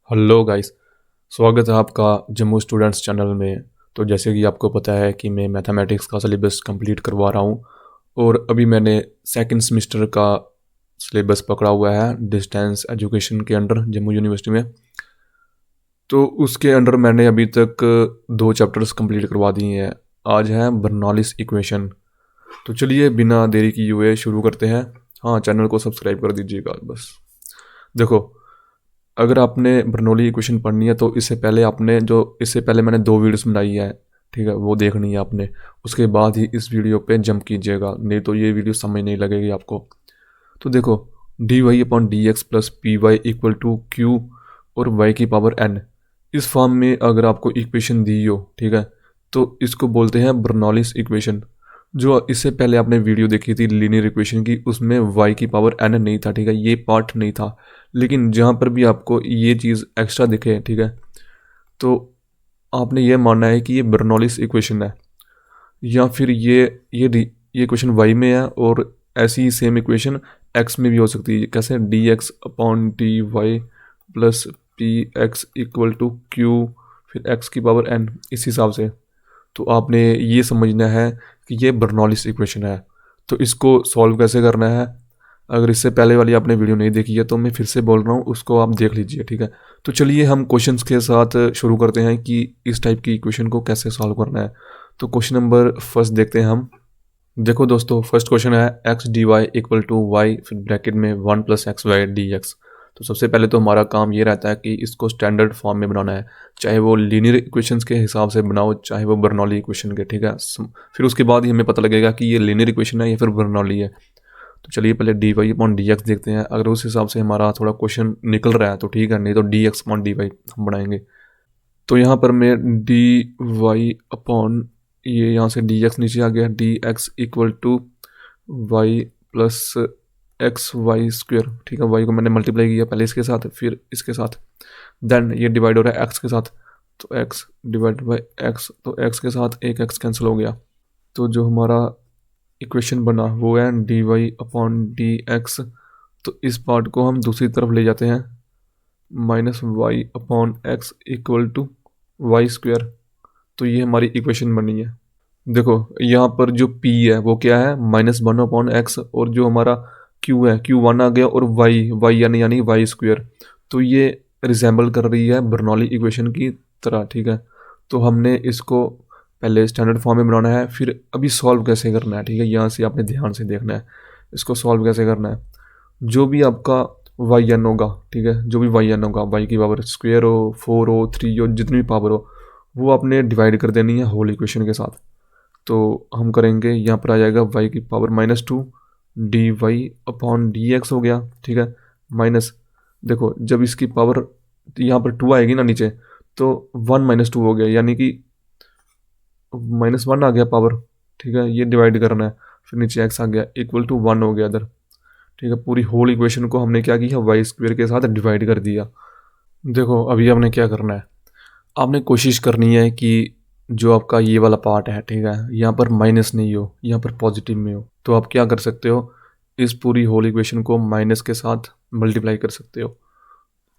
Hello guys. स्वागत है आपका जम्मू स्टूडेंट्स चैनल में। तो जैसे कि आपको पता है कि मैं मैथमेटिक्स का सिलेबस कंप्लीट करवा रहा हूँ और अभी मैंने सेकंड सेमेस्टर का सिलेबस पकड़ा हुआ है डिस्टेंस एजुकेशन के अंडर जम्मू यूनिवर्सिटी में। तो उसके अंडर मैंने अभी तक 2 चैप्टर्स कंप्लीट करवा दिए हैं। आज है बर्नौलीस इक्वेशन। तो चलिए बिना देरी किए हुए शुरू करते हैं। हाँ, चैनल को सब्सक्राइब कर दीजिएगा बस। देखो, अगर आपने बर्नौली इक्वेशन पढ़नी है तो इससे पहले मैंने 2 वीडियोस बनाई है, ठीक है, वो देखनी है आपने। उसके बाद ही इस वीडियो पे जंप कीजिएगा, नहीं तो ये वीडियो समझ नहीं लगेगी आपको। तो देखो, D Y upon D x plus P Y equal to Q और वाई की पावर एन, इस फॉर्म में अगर आपको इक्वेशन दी हो, ठीक है, तो इसको बोलते हैं बर्नौलिस इक्वेशन। जो इससे पहले आपने वीडियो देखी थी लीनियर इक्वेशन की, उसमें वाई की पावर एन नहीं था, ठीक है, ये पार्ट नहीं था। लेकिन जहाँ पर भी आपको ये चीज़ एक्स्ट्रा दिखे, ठीक है, तो आपने ये मानना है कि ये बर्नौलिस इक्वेशन है, या फिर ये इक्वेशन वाई में है और ऐसी ही सेम इक्वेशन एक्स में भी हो सकती है। कैसे? D x upon d y plus p x equal to q फिर एक्स की पावर एन, इस हिसाब से। तो आपने ये समझना है कि ये बर्नौलिस इक्वेशन है। तो इसको सॉल्व कैसे करना है, अगर इससे पहले वाली आपने वीडियो नहीं देखी है तो मैं फिर से बोल रहा हूँ, उसको आप देख लीजिए, ठीक है। तो चलिए हम क्वेश्चंस के साथ शुरू करते हैं कि इस टाइप की इक्वेशन को कैसे सॉल्व करना है। तो क्वेश्चन नंबर फर्स्ट देखते हैं हम। देखो दोस्तों, फर्स्ट क्वेश्चन है x d y equal to y फिर ब्रैकेट में 1 + x y dx। तो सबसे पहले तो हमारा काम ये रहता है कि इसको स्टैंडर्ड फॉर्म में बनाना है, चाहे वो लीनियर इक्वेशंस के हिसाब से बनाओ चाहे वो बर्नौली इक्वेशन के, ठीक है। फिर उसके बाद ही हमें पता लगेगा कि ये लीनियर इक्वेशन है या फिर बर्नौली है। तो चलिए पहले d Y upon D x देखते हैं। अगर उस हिसाब से हमारा थोड़ा क्वेश्चन निकल रहा है तो ठीक है, नहीं तो d x upon d y हम बनाएंगे। तो यहाँ पर मैं डी वाई अपॉन, ये यहाँ से डी एक्स नीचे आ गया, d x equal to y plus x y square, ठीक है। वाई को मैंने मल्टीप्लाई किया पहले इसके साथ फिर इसके साथ, देन ये डिवाइड हो रहा है एक्स के साथ, तो एक्स डिवाइड बाई एक्स, तो एक्स के साथ एक एक्स कैंसिल हो गया। तो जो हमारा इक्वेशन बना वो है d Y upon D x. तो इस पार्ट को हम दूसरी तरफ ले जाते हैं, minus y upon x equal to y square. तो ये हमारी इक्वेशन बनी है। देखो यहाँ पर जो p है वो क्या है, -1/x, और जो हमारा q है q1 आ गया, और y यानी वाई स्क्वेयर। तो ये रिजेंबल कर रही है बर्नौली इक्वेशन की तरह, ठीक है। तो हमने इसको पहले स्टैंडर्ड फॉर्म में बनाना है, फिर अभी सॉल्व कैसे करना है, ठीक है। यहाँ से आपने ध्यान से देखना है इसको सॉल्व कैसे करना है। जो भी आपका वाई एन होगा, ठीक है, जो भी वाई एन होगा, वाई की पावर स्क्वेयर हो, 4 हो, 3 हो, जितनी भी पावर हो, वो आपने डिवाइड कर देनी है होल इक्वेशन के साथ। तो हम करेंगे, यहाँ पर आ जाएगा y की power -2 d Y upon D x हो गया, ठीक है, माइनस। देखो जब इसकी पावर यहाँ पर 2 आएगी ना नीचे, तो 1 - 2 हो गया, यानी कि -1 आ गया पावर, ठीक है। ये डिवाइड करना है, फिर नीचे x आ गया इक्वल टू 1 हो गया इधर, ठीक है। पूरी होल इक्वेशन को हमने क्या किया, वाई स्क्वेयर के साथ डिवाइड कर दिया। देखो अभी आपने क्या करना है, आपने कोशिश करनी है कि जो आपका ये वाला पार्ट है, ठीक है, यहाँ पर माइनस नहीं हो, यहाँ पर पॉजिटिव में हो। तो आप क्या कर सकते हो, इस पूरी होल इक्वेशन को माइनस के साथ मल्टीप्लाई कर सकते हो,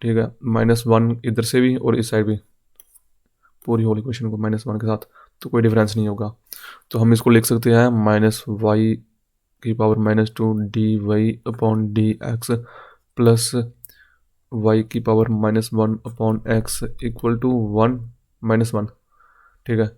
ठीक है। -1 इधर से भी और इस साइड भी, पूरी होल इक्वेशन को -1 के साथ, तो कोई डिफरेंस नहीं होगा। तो हम इसको लिख सकते हैं -y की power -2 d Y upon D x plus y की power -1 upon x equal to 1 -1, ठीक है।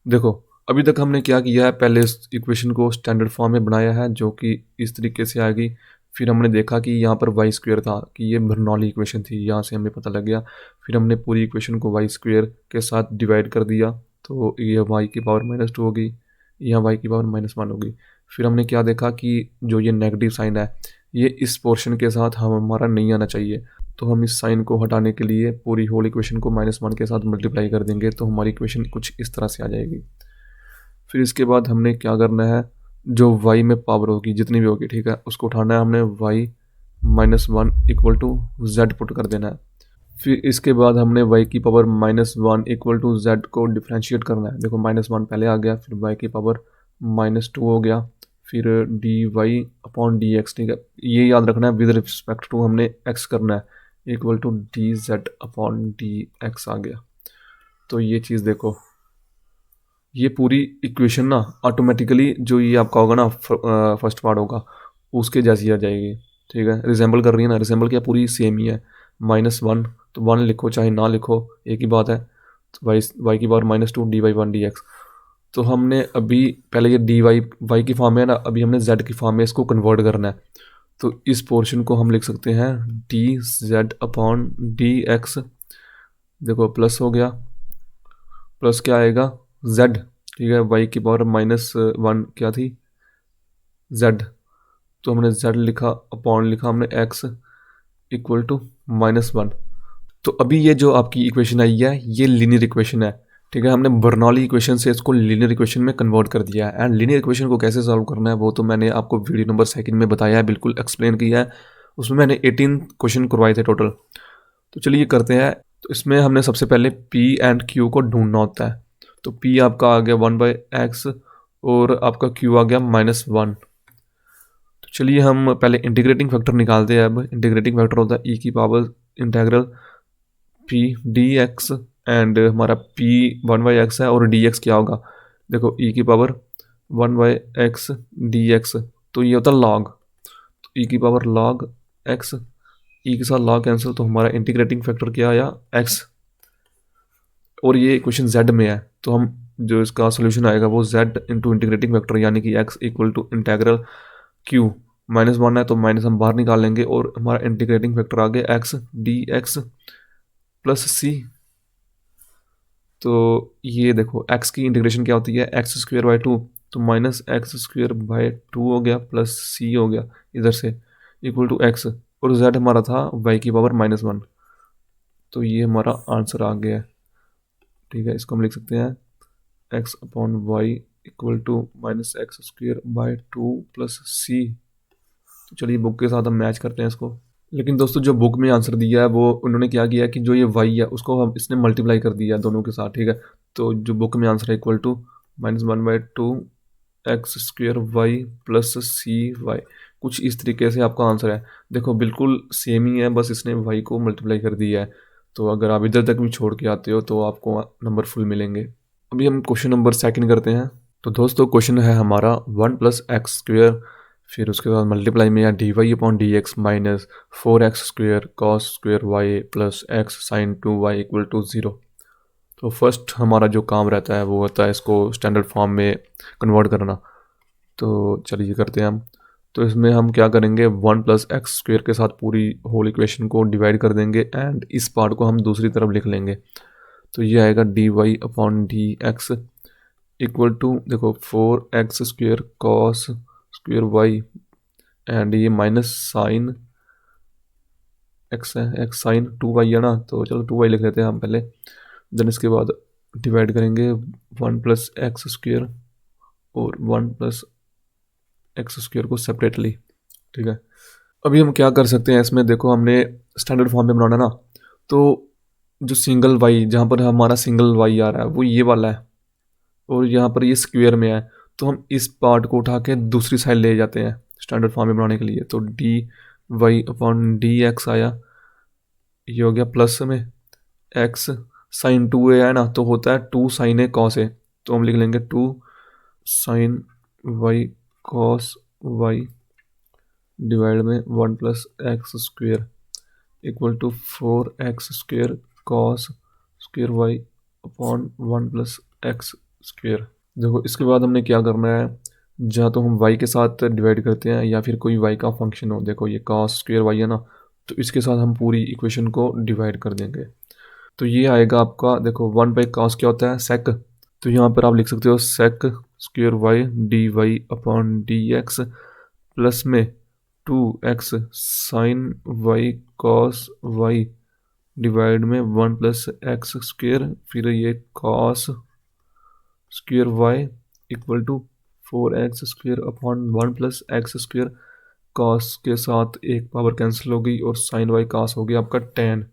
देखो अभी तक हमने क्या किया है, पहले इस इक्वेशन को स्टैंडर्ड फॉर्म में बनाया है जो कि इस तरीके से आएगी। फिर हमने देखा कि यहाँ पर वाई स्क्वेयर था, कि ये बर्नौली इक्वेशन थी, यहाँ से हमें पता लग गया। फिर हमने पूरी इक्वेशन को वाई स्क्वेयर के साथ डिवाइड कर दिया, तो ये वाई की पावर -2 होगी, यहाँ वाई की पावर -1 होगी। फिर हमने क्या देखा कि जो ये नेगेटिव साइन है, ये इस पोर्शन के साथ हमारा नहीं आना चाहिए। तो हम इस साइन को हटाने के लिए पूरी होल इक्वेशन को -1 के साथ मल्टीप्लाई कर देंगे, तो हमारी इक्वेशन कुछ इस तरह से आ जाएगी। फिर इसके बाद हमने क्या करना है, जो y में पावर होगी जितनी भी होगी, ठीक है, उसको उठाना है हमने, y -1 equal to z put कर देना है। फिर इसके बाद हमने y की पावर -1 इक्वल टू z को डिफ्रेंशिएट करना है। देखो -1 पहले आ गया, फिर y की पावर -2 हो गया, फिर d Y upon D x, ठीक है। ये याद रखना है विद रिस्पेक्ट टू हमने x करना है, equal to d z upon D x आ गया। तो ये चीज़ देखो, ये पूरी इक्वेशन ना ऑटोमेटिकली जो ये आपका होगा ना फर्स्ट पार्ट होगा उसके जैसी आ जाएगी। ठीक है, रिजेंबल कर रही है ना, रिजेंबल क्या, पूरी सेम ही है। -1 तो 1 लिखो चाहे ना लिखो एक ही बात है। तो वाई की पावर -2 dy1 dx। तो हमने अभी पहले ये dy वाई की फॉर्म में है ना, अभी हमने z की फॉर्म में इसको कन्वर्ट करना है। तो इस पोर्शन को हम लिख सकते हैं D z upon D x. देखो प्लस हो गया, प्लस क्या आएगा z। ठीक है, वाई की पावर -1 क्या थी z, तो हमने z लिखा, अपॉन लिखा हमने x इक्वल टू -1। तो अभी ये जो आपकी इक्वेशन आई है ये लीनियर इक्वेशन है। ठीक है, हमने बर्नौली इक्वेशन से इसको लीनियर इक्वेशन में कन्वर्ट कर दिया है। एंड लीनियर इक्वेशन को कैसे सॉल्व करना है वो तो मैंने आपको वीडियो नंबर 2 में बताया है, बिल्कुल एक्सप्लेन किया है। उसमें मैंने 18 क्वेश्चन करवाए थे टोटल। तो चलिए करते हैं। तो इसमें हमने सबसे पहले P एंड Q को ढूंढना होता है। तो P आपका आ गया 1/x और आपका Q आ गया -1। तो चलिए हम पहले इंटीग्रेटिंग फैक्टर निकालते हैं। अब इंटीग्रेटिंग फैक्टर होता है e की power integral P dx and हमारा P 1/x है और dx क्या होगा, देखो e की पावर 1/x dx, तो ये होता है log। तो e की पावर log x, e के साथ log कैंसिल, तो हमारा इंटीग्रेटिंग फैक्टर क्या आया x। और ये क्वेश्चन z में है तो हम जो इसका सोल्यूशन आएगा वो z इंटू इंटीग्रेटिंग फैक्टर यानी कि x equal to integral q। -1 है तो माइनस हम बाहर निकाल लेंगे और हमारा इंटीग्रेटिंग फैक्टर आ गया x dx प्लस c। तो ये देखो x की इंटीग्रेशन क्या होती है x²/2, तो -x²/2 हो गया प्लस c हो गया इधर से इक्वल टू x, और z हमारा था y की पावर -1। तो ये हमारा आंसर आ गया। ठीक है, इसको हम लिख सकते हैं x upon y equal to -x²/2 plus c। तो चलिए बुक के साथ हम मैच करते हैं इसको। लेकिन दोस्तों जो बुक में आंसर दिया है वो उन्होंने क्या किया है कि जो ये y है उसको हम इसने मल्टीप्लाई कर दिया है दोनों के साथ। ठीक है, तो जो बुक में आंसर है equal to -1/2 x² y plus cy, कुछ इस तरीके से आपका आंसर है। देखो बिल्कुल सेम ही है, बस इसने y को मल्टीप्लाई कर दिया है। तो अगर आप इधर तक भी छोड़ के आते हो तो आपको नंबर फुल मिलेंगे। अभी हम क्वेश्चन नंबर 2 करते हैं। तो दोस्तों क्वेश्चन है हमारा 1+x², फिर उसके बाद मल्टीप्लाई में या dy/dx -4x² cos² y plus x sin 2y equal to 0। तो फर्स्ट हमारा जो काम रहता है वो होता है इसको स्टैंडर्ड फॉर्म में कन्वर्ट करना। तो चलिए करते हैं हम। तो इसमें हम क्या करेंगे 1+x² के साथ पूरी होल इक्वेशन को डिवाइड कर देंगे एंड इस पार्ट को हम दूसरी तरफ लिख लेंगे। तो ये आएगा dy/dx इक्वल टू देखो 4x² cos² y एंड ये माइनस साइन x है, x साइन 2y है ना, तो चलो 2y लिख लेते हैं हम पहले। देन इसके बाद डिवाइड करेंगे 1+x² और 1+x² को सेपरेटली। ठीक है, अभी हम क्या कर सकते हैं इसमें, देखो हमने स्टैंडर्ड फॉर्म में बनाना ना, तो जो सिंगल y जहाँ पर हमारा सिंगल y आ रहा है वो ये वाला है और यहाँ पर ये स्क्वेयर में है, तो हम इस पार्ट को उठा के दूसरी साइड ले जाते हैं स्टैंडर्ड फॉर्म में बनाने के लिए। तो dy/dx आया, ये हो गया प्लस में x साइन 2a है ना, तो होता है 2 साइन a कॉस a, तो हम लिख लेंगे 2 sine y cos y divide में 1+x² equal to 4x² cos² y upon 1+x²। देखो इसके बाद हमने क्या करना है, जहाँ तो हम y के साथ डिवाइड करते हैं या फिर कोई y का फंक्शन हो, देखो ये cos² y है ना, तो इसके साथ हम पूरी इक्वेशन को डिवाइड कर देंगे। तो ये आएगा आपका, देखो 1/cos क्या होता है sec, तो यहाँ पर आप लिख सकते हो sec² y dy/dx प्लस में 2x sin y cos y divide में 1+x², फिर ये cos² y equal to 4x² upon 1+x², cos के साथ एक पावर कैंसिल हो गई और sin y cos हो गया आपका tan।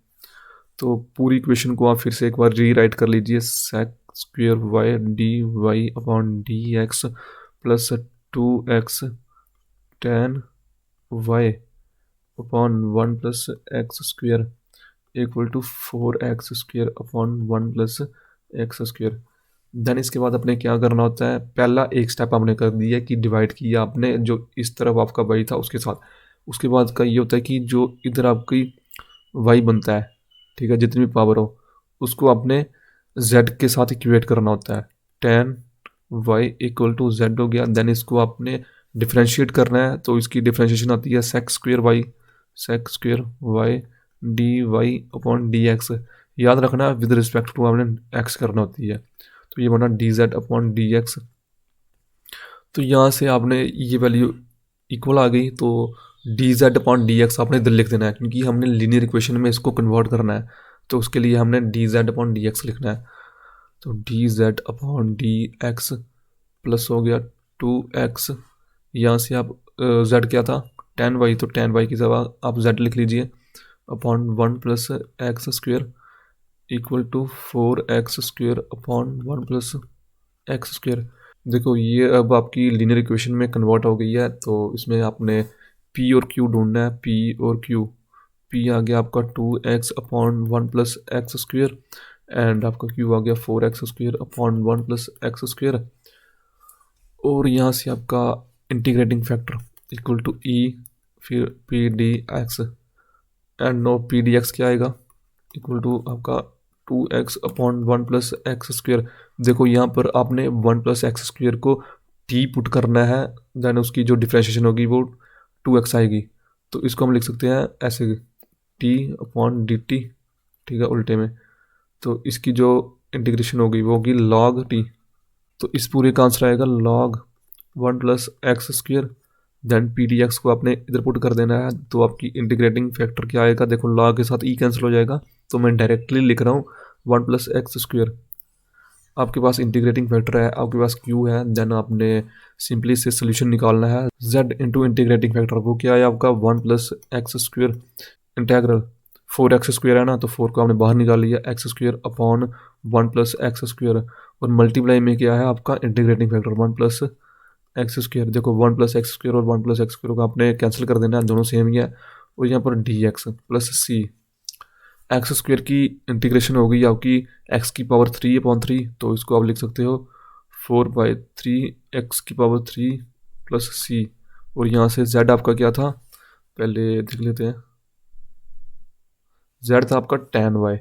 तो पूरी इक्वेशन को आप फिर से एक बार रीराइट कर लीजिए, sec² y dy/dx plus 2x tan y upon 1+x²। Equal to 4x² upon 1 plus x²। Then इसके बाद अपने क्या करना होता है, पहला एक स्टेप आपने कर दिया कि डिवाइड किया आपने जो इस तरफ आपका y था उसके साथ। उसके बाद का ये होता है कि जो इधर आपकी y बनता है, ठीक है, जितनी भी पावर हो उसको आपने z के साथ इक्वेट करना होता है। tan y equal to z हो गया। देन इसको आपने डिफ्रेंशिएट करना है, तो इसकी डिफ्रेंशिएशन आती है sec² y dy upon dx। याद रखना विद रिस्पेक्ट टू आपने x करना होती है, तो ये बना dz अपॉन dx। तो यहाँ से आपने ये वैल्यू इक्वल आ गई, तो dz अपॉन dx आपने इधर लिख देना है, क्योंकि हमने लीनियर इक्वेशन में इसको कन्वर्ट करना है, तो उसके लिए हमने dz अपॉन dx लिखना है। तो dz अपॉन dx प्लस हो गया 2x। यहाँ से आप z क्या था tan y, तो tan y की जगह आप z लिख लीजिए upon 1 plus x² equal to 4x² upon 1 plus x²। देखो ये अब आपकी लीनियर इक्वेशन में कन्वर्ट हो गई है, तो इसमें आपने p और q ढूंढना है। p और q, p आ गया आपका 2x upon 1 plus x² and आपका q आ गया 4x² अपॉन 1 प्लस x²। और यहाँ से आपका integrating factor equal to e फिर p d x and now p d x क्या आएगा इक्वल टू आपका 2x अपॉन 1 प्लस x²। देखो यहाँ पर आपने 1 प्लस x² को t पुट करना है, देन उसकी जो डिफ्रेंशिएशन होगी वो 2x आएगी। तो इसको हम लिख सकते हैं ऐसे t अपॉन dt, ठीक है, उल्टे में। तो इसकी जो इंटीग्रेशन होगी वो होगी log t। तो इस पूरे का आंसर आएगा log 1 plus x²। Then p d x को आपने इधर पुट कर देना है, तो आपकी इंटीग्रेटिंग फैक्टर क्या आएगा, देखो log के साथ e कैंसिल हो जाएगा, तो मैं डायरेक्टली लिख रहा हूँ 1 प्लस x²। आपके पास इंटीग्रेटिंग फैक्टर है, आपके पास q है, देन आपने सिंपली से सोल्यूशन निकालना है z इंटू इंटीग्रेटिंग फैक्टर, वो क्या है आपका 1 प्लस x² इंटेग्रल 4x² है ना, तो 4 को आपने बाहर निकाल लिया x² अपॉन 1 प्लस x²। और मल्टीप्लाई में क्या है आपका इंटीग्रेटिंग फैक्टर 1 प्लस x²। देखो 1 प्लस x² और 1 प्लस x² को आपने कैंसिल कर देना है, दोनों सेम ही है। और यहाँ पर dx प्लस c, x² की इंटीग्रेशन हो गई आपकी x की पावर 3 अपॉन 3, तो इसको आप लिख सकते हो 4/3 x की पावर 3 प्लस c। और यहाँ से z आपका क्या था, पहले देख लेते हैं, z था आपका tan y,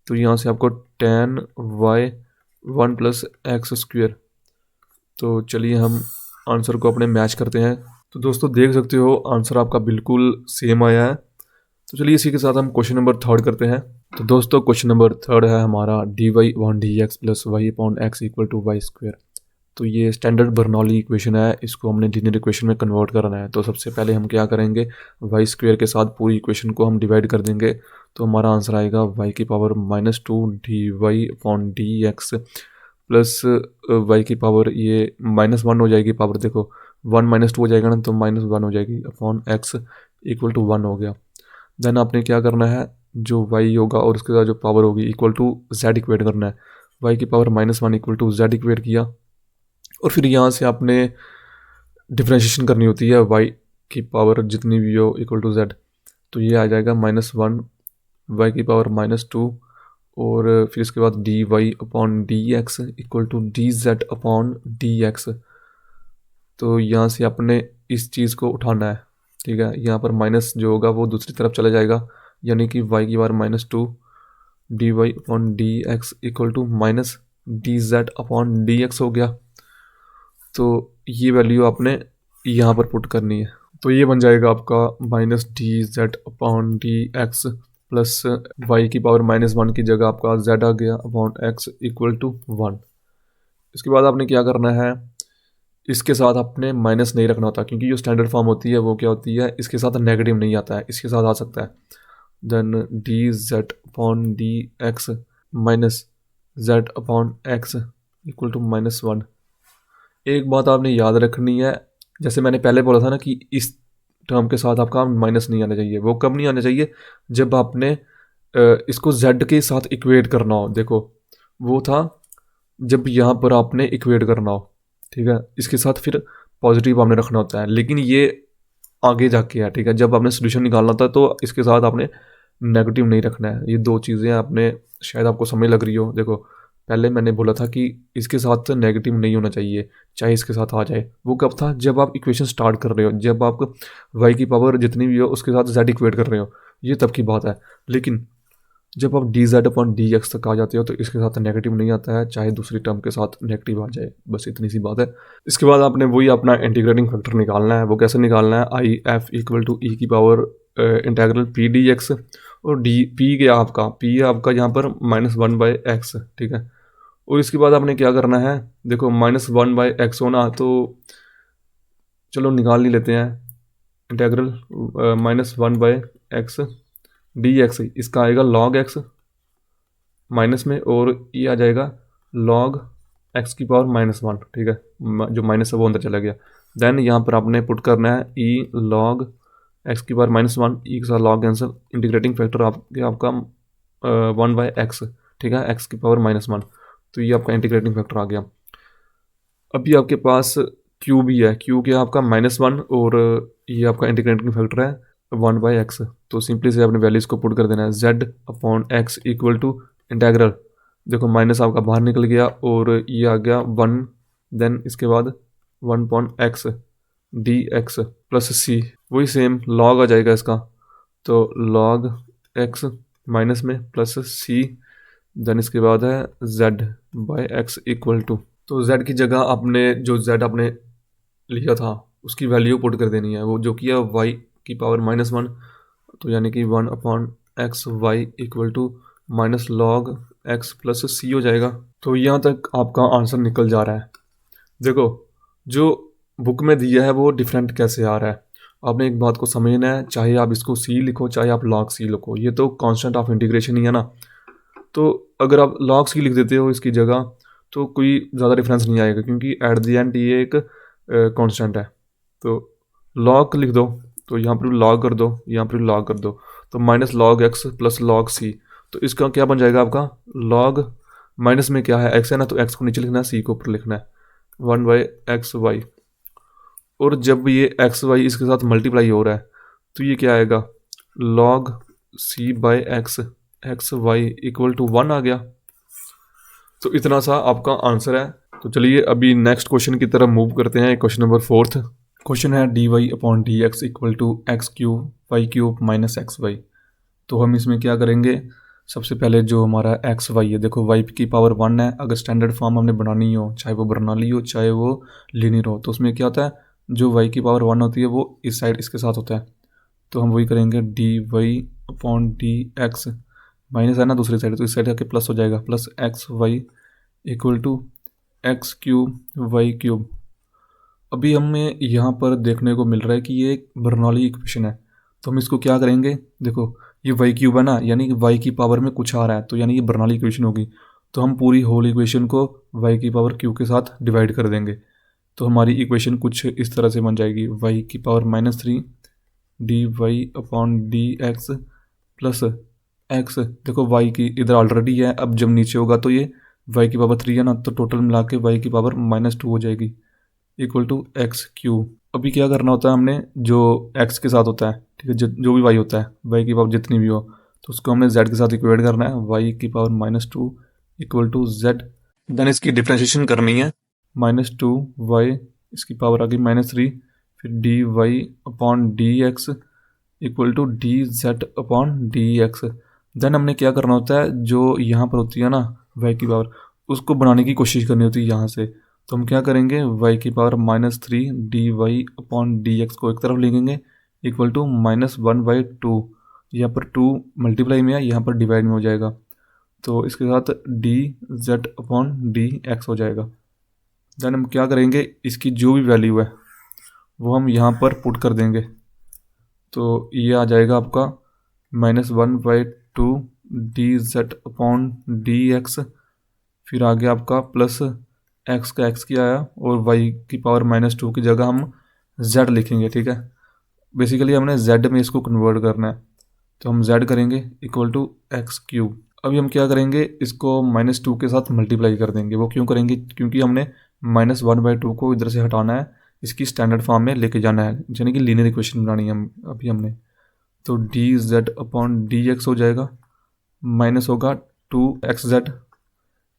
तो यहाँ से आपको tan y 1 प्लस x²। तो चलिए हम आंसर को अपने मैच करते हैं। तो दोस्तों देख सकते हो आंसर आपका बिल्कुल सेम आया है। तो चलिए इसी के साथ हम क्वेश्चन नंबर 3 करते हैं। तो दोस्तों क्वेश्चन नंबर 3 है हमारा dy upon dx plus y upon x equal to y²। तो ये स्टैंडर्ड बर्नौली इक्वेशन है, इसको हमने लीनियर इक्वेशन में कन्वर्ट करना है। तो सबसे पहले हम क्या करेंगे, y² के साथ पूरी इक्वेशन को हम डिवाइड कर देंगे, तो हमारा आंसर आएगा y की power -2 dy upon dx plus y की पावर ये -1 हो जाएगी पावर, देखो 1 -2 हो जाएगा ना, तो -1 हो जाएगी अपॉन x इक्वल टू 1 हो गया। देन आपने क्या करना है, जो y होगा और उसके साथ जो पावर होगी इक्वल टू z इक्वेट करना है। y की power -1 equal to z equate किया, और फिर यहाँ से आपने डिफ्रेंशिएशन करनी होती है y की पावर जितनी भी हो इक्वल टू z, तो ये आ जाएगा -1 y की पावर -2 और फिर इसके बाद dy upon dx equal to dz upon dx। तो यहाँ से आपने इस चीज़ को उठाना है, ठीक है, यहाँ पर माइनस जो होगा वो दूसरी तरफ चला जाएगा, यानी कि y की power -2 dy upon dx equal to minus dz upon dx हो गया। तो ये वैल्यू आपने यहाँ पर पुट करनी है, तो ये बन जाएगा आपका -dz upon dx plus y की पावर -1 की जगह आपका z आ गया अपॉन x इक्वल टू 1। इसके बाद आपने क्या करना है, इसके साथ आपने माइनस नहीं रखना होता, क्योंकि जो स्टैंडर्ड फॉर्म होती है वो क्या होती है, इसके साथ नेगेटिव नहीं आता है, इसके साथ आ सकता है। Then dz upon dx minus z upon x equal to -1। एक बात आपने याद रखनी है, जैसे मैंने पहले बोला था ना कि इस टर्म के साथ आपका माइनस नहीं आना चाहिए, वो कब नहीं आना चाहिए, जब आपने इसको z के साथ इक्वेट करना हो। देखो वो था जब यहाँ पर आपने इक्वेट करना हो, ठीक है, इसके साथ फिर पॉजिटिव आपने रखना होता है, लेकिन ये आगे जाके है, ठीक है, जब आपने सोल्यूशन निकालना था तो इसके साथ आपने नेगेटिव नहीं रखना है। ये दो चीज़ें आपने, शायद आपको समझ लग रही हो। देखो, पहले मैंने बोला था कि इसके साथ नेगेटिव नहीं होना चाहिए, चाहे इसके साथ आ जाए। वो कब था? जब आप इक्वेशन स्टार्ट कर रहे हो, जब आप वाई की पावर जितनी भी हो उसके साथ जेड इक्वेट कर रहे हो, ये तब की बात है। लेकिन जब आप D z upon D x तक आ जाते हो तो इसके साथ नेगेटिव नहीं आता है, चाहे दूसरी टर्म के साथ नेगेटिव आ जाए। बस इतनी सी बात है। इसके बाद आपने वही अपना इंटीग्रेटिंग फैक्टर निकालना है। वो कैसे निकालना है? आई एफ इक्वल टू ई की power integral P d x, और डी पी के आपका पी है आपका यहाँ पर -1/x, ठीक है। और इसके बाद आपने क्या करना है? देखो, -1/x होना, तो चलो निकाल ही लेते हैं। इंटेग्रल -1/x डी एक्स, इसका आएगा log x माइनस में, और ये आ जाएगा log x की पावर -1, ठीक है। जो माइनस है वो अंदर चला गया। देन यहाँ पर आपने पुट करना है e log x की पावर -1, e के साथ log कैंसिल, इंटीग्रेटिंग फैक्टर आपका 1/x, ठीक है, x की पावर -1। तो ये आपका इंटीग्रेटिंग फैक्टर आ गया। अभी आपके पास q भी है, q क्या आपका -1, और ये आपका इंटीग्रेटिंग फैक्टर है 1/x। तो सिंपली से आपने वैल्यूज़ को पुट कर देना है। z upon x equal to integral, देखो माइनस आपका बाहर निकल गया और ये आ गया 1, देन इसके बाद 1/x डी एक्स प्लस सी, वही सेम लॉग आ जाएगा इसका। तो log x माइनस में प्लस सी, देन इसके बाद है z/x इक्वल टू, तो z की जगह आपने जो z आपने लिया था उसकी वैल्यू पुट कर देनी है, वो जो कि है y की पावर -1। तो यानी कि 1/xy equal to minus log x plus c हो जाएगा। तो यहाँ तक आपका आंसर निकल जा रहा है। देखो, जो बुक में दिया है वो डिफरेंट कैसे आ रहा है, आपने एक बात को समझना है। चाहे आप इसको सी लिखो, चाहे आप log c लिखो, ये तो कांस्टेंट ऑफ इंटीग्रेशन ही है ना। तो अगर आप log c लिख देते हो इसकी जगह तो कोई ज़्यादा डिफरेंस नहीं आएगा, क्योंकि एट द एंड ये एक कांस्टेंट है। तो log लिख दो, तो यहाँ पर log कर दो, यहाँ पर log कर दो, तो -log x plus log c। तो इसका क्या बन जाएगा आपका? log माइनस में क्या है? x है ना, तो x को नीचे लिखना है, c को ऊपर लिखना है, 1/xy। और जब ये xy इसके साथ मल्टीप्लाई हो रहा है तो ये क्या आएगा? log c/x xy equal to 1 आ गया। तो इतना सा आपका आंसर है। तो चलिए अभी नेक्स्ट क्वेश्चन की तरफ मूव करते हैं। क्वेश्चन नंबर 4 क्वेश्चन है dy upon D x equal to x³ y³ -xy। तो हम इसमें क्या करेंगे? सबसे पहले जो हमारा xy है, देखो y की पावर 1 है। अगर स्टैंडर्ड फॉर्म हमने बनानी हो, चाहे वो बर्नौली हो चाहे वो लीनियर हो, तो उसमें क्या होता है? जो y की पावर 1 होती है वो इस साइड इसके साथ होता है। तो हम वही करेंगे, dy upon D x, minus है ना दूसरी साइड, तो इस साइड आके प्लस हो जाएगा, plus xy equal to x³ y³। अभी हमें यहाँ पर देखने को मिल रहा है कि ये एक बर्नौली इक्वेशन है। तो हम इसको क्या करेंगे? देखो, ये y³ है ना, यानी कि y की पावर में कुछ आ रहा है, तो यानी ये बर्नौली इक्वेशन होगी। तो हम पूरी होल इक्वेशन को y की पावर q के साथ डिवाइड कर देंगे। तो हमारी इक्वेशन कुछ इस तरह से बन जाएगी, y की power -3 dy upon D x plus x। देखो y की इधर ऑलरेडी है, अब जब नीचे होगा तो ये y की पावर 3 है ना, तो टोटल मिला के y की पावर -2 हो जाएगी इक्वल टू x³। अभी क्या करना होता है हमने, जो x के साथ होता है, ठीक है, जो भी y होता है, y की पावर जितनी भी हो, तो उसको हमने z के साथ इक्वेट करना है, y की power -2 equal to z। Then इसकी डिफ्रेंशिएशन करनी है, -2y इसकी पावर आ गई -3, फिर dy upon D x equal to d z upon D x. Then हमने क्या करना होता है, जो यहाँ पर होती है ना y की पावर, उसको बनाने की कोशिश करनी होती है यहाँ से। तो हम क्या करेंगे, y की power -3 dy upon D x को एक तरफ लिखेंगे इक्वल टू -1/2। यहाँ पर 2 मल्टीप्लाई में है, यहाँ पर डिवाइड में हो जाएगा, तो इसके साथ D z upon D x हो जाएगा। देन हम क्या करेंगे, इसकी जो भी वैल्यू है वो हम यहाँ पर पुट कर देंगे। तो ये आ जाएगा आपका -1/2 D z upon D x, फिर आगे आपका प्लस x का x की आया, और y की पावर -2 की जगह हम z लिखेंगे, ठीक है। बेसिकली हमने z में इसको कन्वर्ट करना है, तो हम z करेंगे इक्वल टू x³। अभी हम क्या करेंगे, इसको -2 के साथ मल्टीप्लाई कर देंगे। वो क्यों करेंगे? क्योंकि हमने -1/2 को इधर से हटाना है, इसकी स्टैंडर्ड फॉर्म में लेके जाना है, यानी कि लीनियर इक्वेशन बनानी है अभी हमने। तो d z upon D x हो जाएगा, माइनस होगा 2xz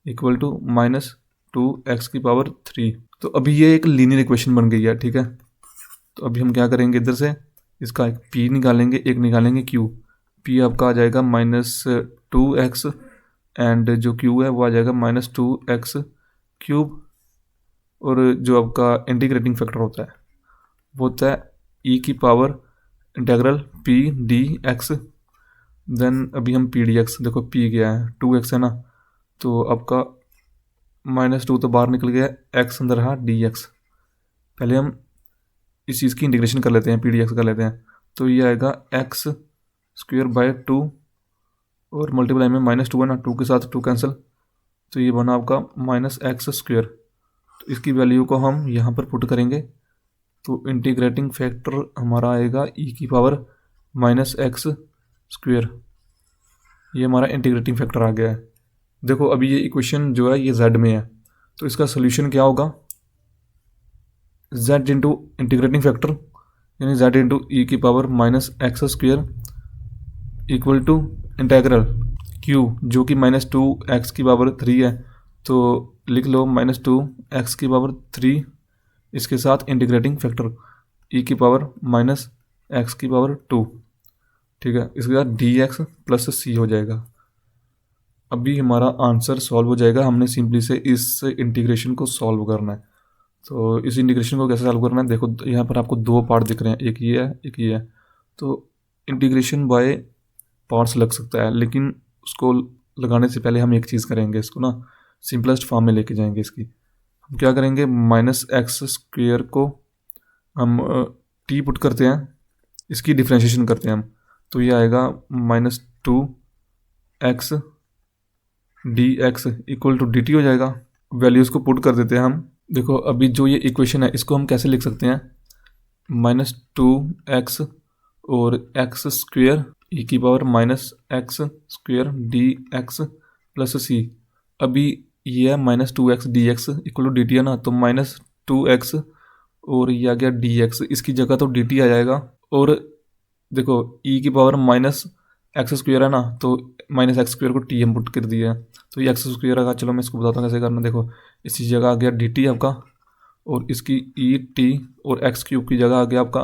equal to minus 2x⁻3। तो अभी ये एक लीनियर इक्वेशन बन गई है, ठीक है। तो अभी हम क्या करेंगे, इधर से इसका एक p निकालेंगे, एक निकालेंगे q। p आपका आ जाएगा -2x एंड जो q है वो आ जाएगा -2x⁻। और जो आपका इंटीग्रेटिंग फैक्टर होता है वो होता है e⁻∫ p dx। देन अभी हम p dx, देखो p क्या है, 2x है ना, तो आपका -2 तो बाहर निकल गया, x अंदर रहा dx। पहले हम इस चीज़ की इंटीग्रेशन कर लेते हैं, पी डी एक्स कर लेते हैं। तो ये आएगा x²/2 और मल्टीप्लाई में -2 है ना, 2 के साथ 2 कैंसिल, तो ये बना आपका -x²। तो इसकी वैल्यू को हम यहाँ पर पुट करेंगे तो इंटीग्रेटिंग फैक्टर हमारा आएगा e⁻−x²। ये हमारा इंटीग्रेटिंग फैक्टर आ गया है। देखो अभी ये इक्वेशन जो है ये z में है, तो इसका सोल्यूशन क्या होगा, z इंटू इंटीग्रेटिंग फैक्टर यानी z into e⁻−x² equal to integral q जो कि -2x⁻3 है, तो लिख लो -2x⁻3 इसके साथ इंटीग्रेटिंग फैक्टर e⁻−x⁻2, ठीक है। इसके बाद dx प्लस c हो जाएगा। अभी हमारा आंसर सॉल्व हो जाएगा। हमने सिंपली से इस इंटीग्रेशन को सॉल्व करना है। तो इस इंटीग्रेशन को कैसे सॉल्व करना है, देखो यहाँ पर आपको दो पार्ट दिख रहे हैं, एक ये है एक ये है। तो इंटीग्रेशन बाय पार्ट्स लग सकता है, लेकिन उसको लगाने से पहले हम एक चीज़ करेंगे, इसको ना सिंपलेस्ट फॉर्म में लेके जाएंगे। इसकी हम क्या करेंगे, -x² को हम t पुट करते हैं, इसकी डिफ्रेंशिएशन करते हैं हम, तो ये आएगा -2x dx equal to dt हो जाएगा। वैल्यूज़ को पुट कर देते हैं हम। देखो अभी जो ये इक्वेशन है इसको हम कैसे लिख सकते हैं, -2x और x² e⁻−x² dx plus c। अभी ये है -2x dx equal to dt है ना, तो -2x और ये आ गया dx, इसकी जगह तो dt आ जाएगा। और देखो e⁻−x² है ना, तो -x² को t हम पुट कर दिया है, तो ये x² का, चलो मैं इसको बताता हूँ कैसे करना। देखो इसी जगह आ गया dt आपका, और इसकी et और x³ की जगह आ गया आपका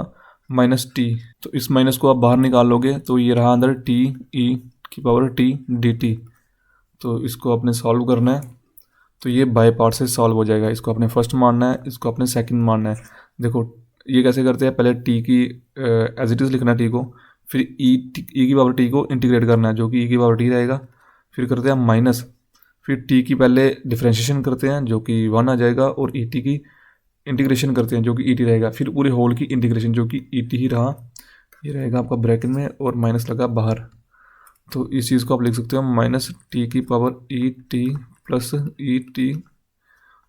-t। तो इस माइनस को आप बाहर निकाल लोगे तो ये रहा अंदर t e⁻t dt। तो इसको आपने सॉल्व करना है, तो ये बाय पार्ट से सॉल्व हो जाएगा। इसको आपने फर्स्ट मानना है, इसको आपने सेकंड मानना है। देखो ये कैसे करते हैं, पहले t की एज इट इज़ लिखना t को, फिर e⁻t को इंटीग्रेट करना है जो कि e⁻t रहेगा, फिर करते हैं माइनस, फिर t की पहले डिफ्रेंशिएशन करते हैं जो कि 1 आ जाएगा, और et की इंटीग्रेशन करते हैं जो कि et रहेगा, फिर पूरे होल की इंटीग्रेशन जो कि et ही रहा, ये रहेगा आपका ब्रैकेट में और माइनस लगा बाहर। तो इस चीज़ को आप लिख सकते हो -t⁻et प्लस et,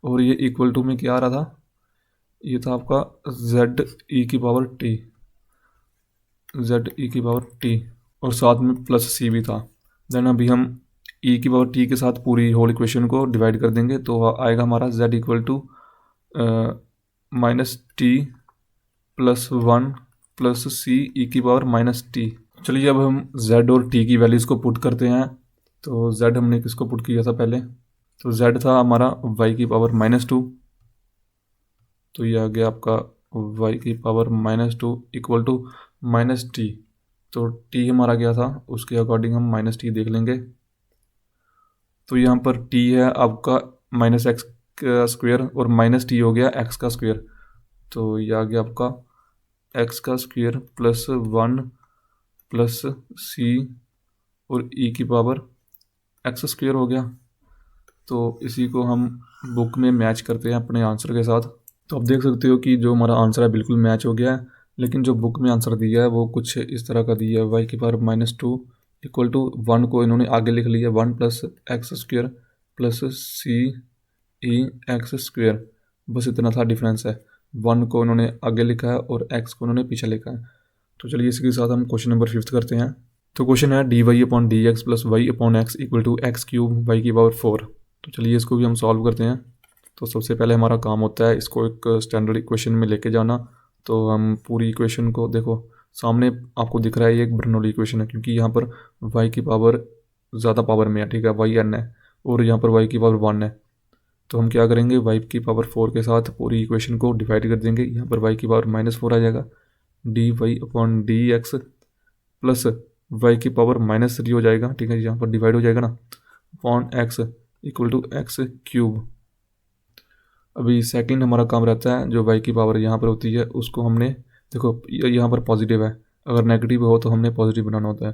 और ये इक्वल टू में क्या आ रहा था, ये था आपका z e⁻t और साथ में प्लस c भी था। देन अभी हम e⁻t के साथ पूरी होल इक्वेशन को डिवाइड कर देंगे, तो आएगा हमारा z equal to -t plus 1 plus c e⁻−t। चलिए अब हम z और t की वैल्यूज़ को पुट करते हैं। तो z हमने किसको पुट किया था पहले, तो z था हमारा y⁻−2, तो ये आ गया आपका y⁻−2 इक्वल टू -t। तो t हमारा क्या था उसके अकॉर्डिंग हम -t देख लेंगे। तो यहाँ पर t है आपका -x² और -t हो गया x², तो ये आ गया आपका x² प्लस 1 प्लस c और e⁻x² हो गया। तो इसी को हम बुक में मैच करते हैं अपने आंसर के साथ। तो आप देख सकते हो कि जो हमारा आंसर है बिल्कुल मैच हो गया है, लेकिन जो बुक में आंसर दिया है वो कुछ इस तरह का दिया है, y⁻−2 इक्वल टू 1 को इन्होंने आगे लिख लिया 1 plus x² plus c e⁻x²। बस इतना था डिफरेंस है, 1 को इन्होंने आगे लिखा है और x को इन्होंने पीछे लिखा है। तो चलिए इसके साथ हम क्वेश्चन नंबर 5 करते हैं। तो क्वेश्चन है dy/dx plus y/x equal to x³ y⁴। तो चलिए इसको भी हम सॉल्व करते हैं। तो सबसे पहले हमारा काम होता है इसको एक स्टैंडर्ड इक्वेशन में लेके जाना। तो हम पूरी इक्वेशन को देखो सामने आपको दिख रहा है ये एक बर्नौली इक्वेशन है, क्योंकि यहाँ पर y की पावर ज़्यादा पावर में है, ठीक है, y n है और यहाँ पर y की पावर 1 है। तो हम क्या करेंगे, y की पावर 4 के साथ पूरी इक्वेशन को डिवाइड कर देंगे। यहाँ पर y की पावर -4 आ जाएगा, dy/dx प्लस y की पावर -3 हो जाएगा, ठीक है, यहाँ पर डिवाइड हो जाएगा ना, upon x equal to x³। अभी सेकंड हमारा काम रहता है, जो y की पावर यहाँ पर होती है उसको हमने, देखो यहाँ पर पॉजिटिव है, अगर नेगेटिव हो तो हमने पॉजिटिव बनाना होता है।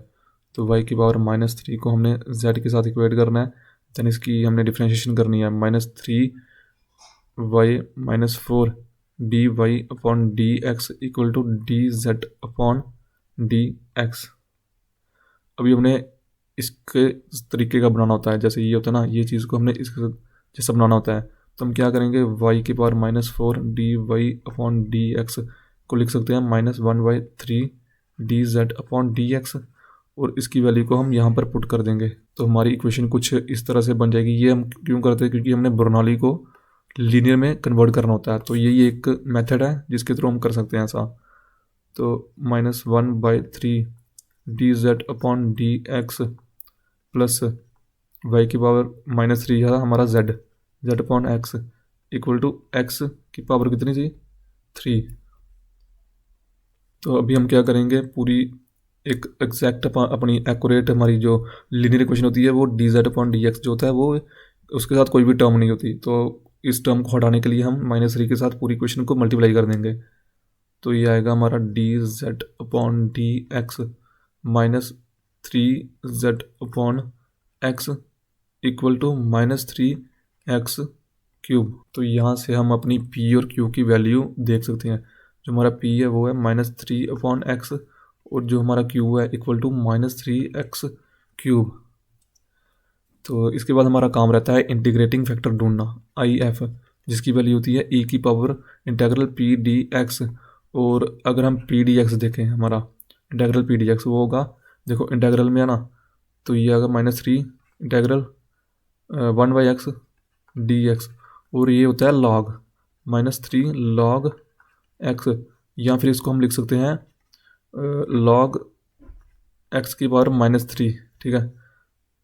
तो y की पावर -3 को हमने z के साथ इक्वेट करना है, दैन इसकी हमने डिफ्रेंशिएशन करनी है, -3y-4 dy/dx equal to dz/dx। अभी हमने इसके तरीके का बनाना होता है, जैसे ये होता है ना, ये चीज़ को हमने इसके जैसा बनाना होता है। तो हम क्या करेंगे, y की पावर -4 dy/dx को लिख सकते हैं -1/3 dz/dx, और इसकी वैल्यू को हम यहाँ पर पुट कर देंगे। तो हमारी इक्वेशन कुछ इस तरह से बन जाएगी। ये हम क्यों करते हैं, क्योंकि हमने बर्नौली को लीनियर में कन्वर्ट करना होता है। तो यही एक मेथड है जिसके थ्रू हम कर सकते हैं ऐसा। तो -1/3 dz/dx प्लस y की पावर -3 है हमारा z/x इक्वल टू x की पावर कितनी थी, 3। तो अभी हम क्या करेंगे, पूरी एक एग्जैक्ट अपनी एक्यूरेट हमारी जो लीनियर इक्वेशन होती है वो dz/dx जो होता है वो उसके साथ कोई भी टर्म नहीं होती। तो इस टर्म को हटाने के लिए हम -3 के साथ पूरी इक्वेशन को मल्टीप्लाई कर देंगे। तो ये आएगा हमारा dz/dx -3z/x equal to -3x³। तो यहाँ से हम अपनी p और q की वैल्यू देख सकते हैं। जो हमारा p है वो है -3/x और जो हमारा q है इक्वल टू -3x³। तो इसके बाद हमारा काम रहता है इंटीग्रेटिंग फैक्टर ढूंढना, IF, जिसकी वैल्यू होती है e की पावर इंटीग्रल p dx। और अगर हम p dx देखें, हमारा इंटीग्रल p dx वो होगा, देखो इंटीग्रल में है ना, तो ये आएगा -3 इंटीग्रल 1/x dx, और ये होता है log -3 log x, या फिर इसको हम लिख सकते हैं log x की पावर -3, ठीक है।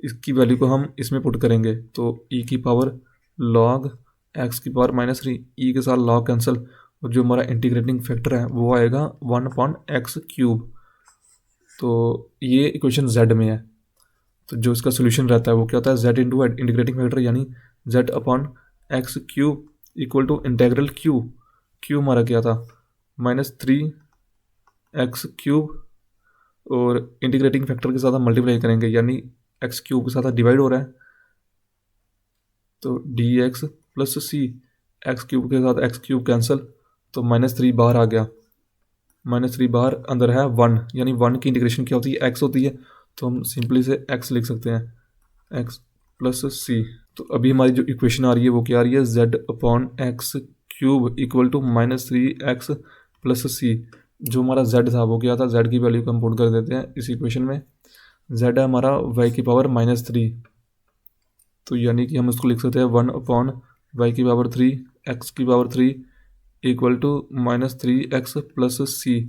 इसकी वैल्यू को हम इसमें पुट करेंगे, तो e की पावर log x की पावर -3, e के साथ log कैंसिल, और जो हमारा इंटीग्रेटिंग फैक्टर है वो आएगा 1/x³। तो ये इक्वेशन z में है। तो जो इसका सोल्यूशन रहता है वो क्या होता है, z इंटू इंटीग्रेटिंग फैक्टर यानी z/x³ equal to integral q हमारा क्या था, -3x³ और इंटीग्रेटिंग फैक्टर के साथ हम मल्टीप्लाई करेंगे, यानी x³ के साथ डिवाइड हो रहा है, तो dx प्लस c, x³ के साथ x³ कैंसिल, तो -3 बाहर आ गया, -3 बाहर, अंदर है 1, यानी 1 की इंटीग्रेशन क्या होती है, x होती है। तो हम सिंपली से x लिख सकते हैं, x प्लस c। तो अभी हमारी जो इक्वेशन आ रही है वो क्या आ रही है, z/x³ equal to -3x plus c। जो हमारा z था वो क्या था, z की वैल्यू को हम पुट कर देते हैं इस इक्वेशन में। z है हमारा y की पावर -3, तो यानी कि हम इसको लिख सकते हैं 1/y की पावर 3 x की power 3 equal to -3x plus c।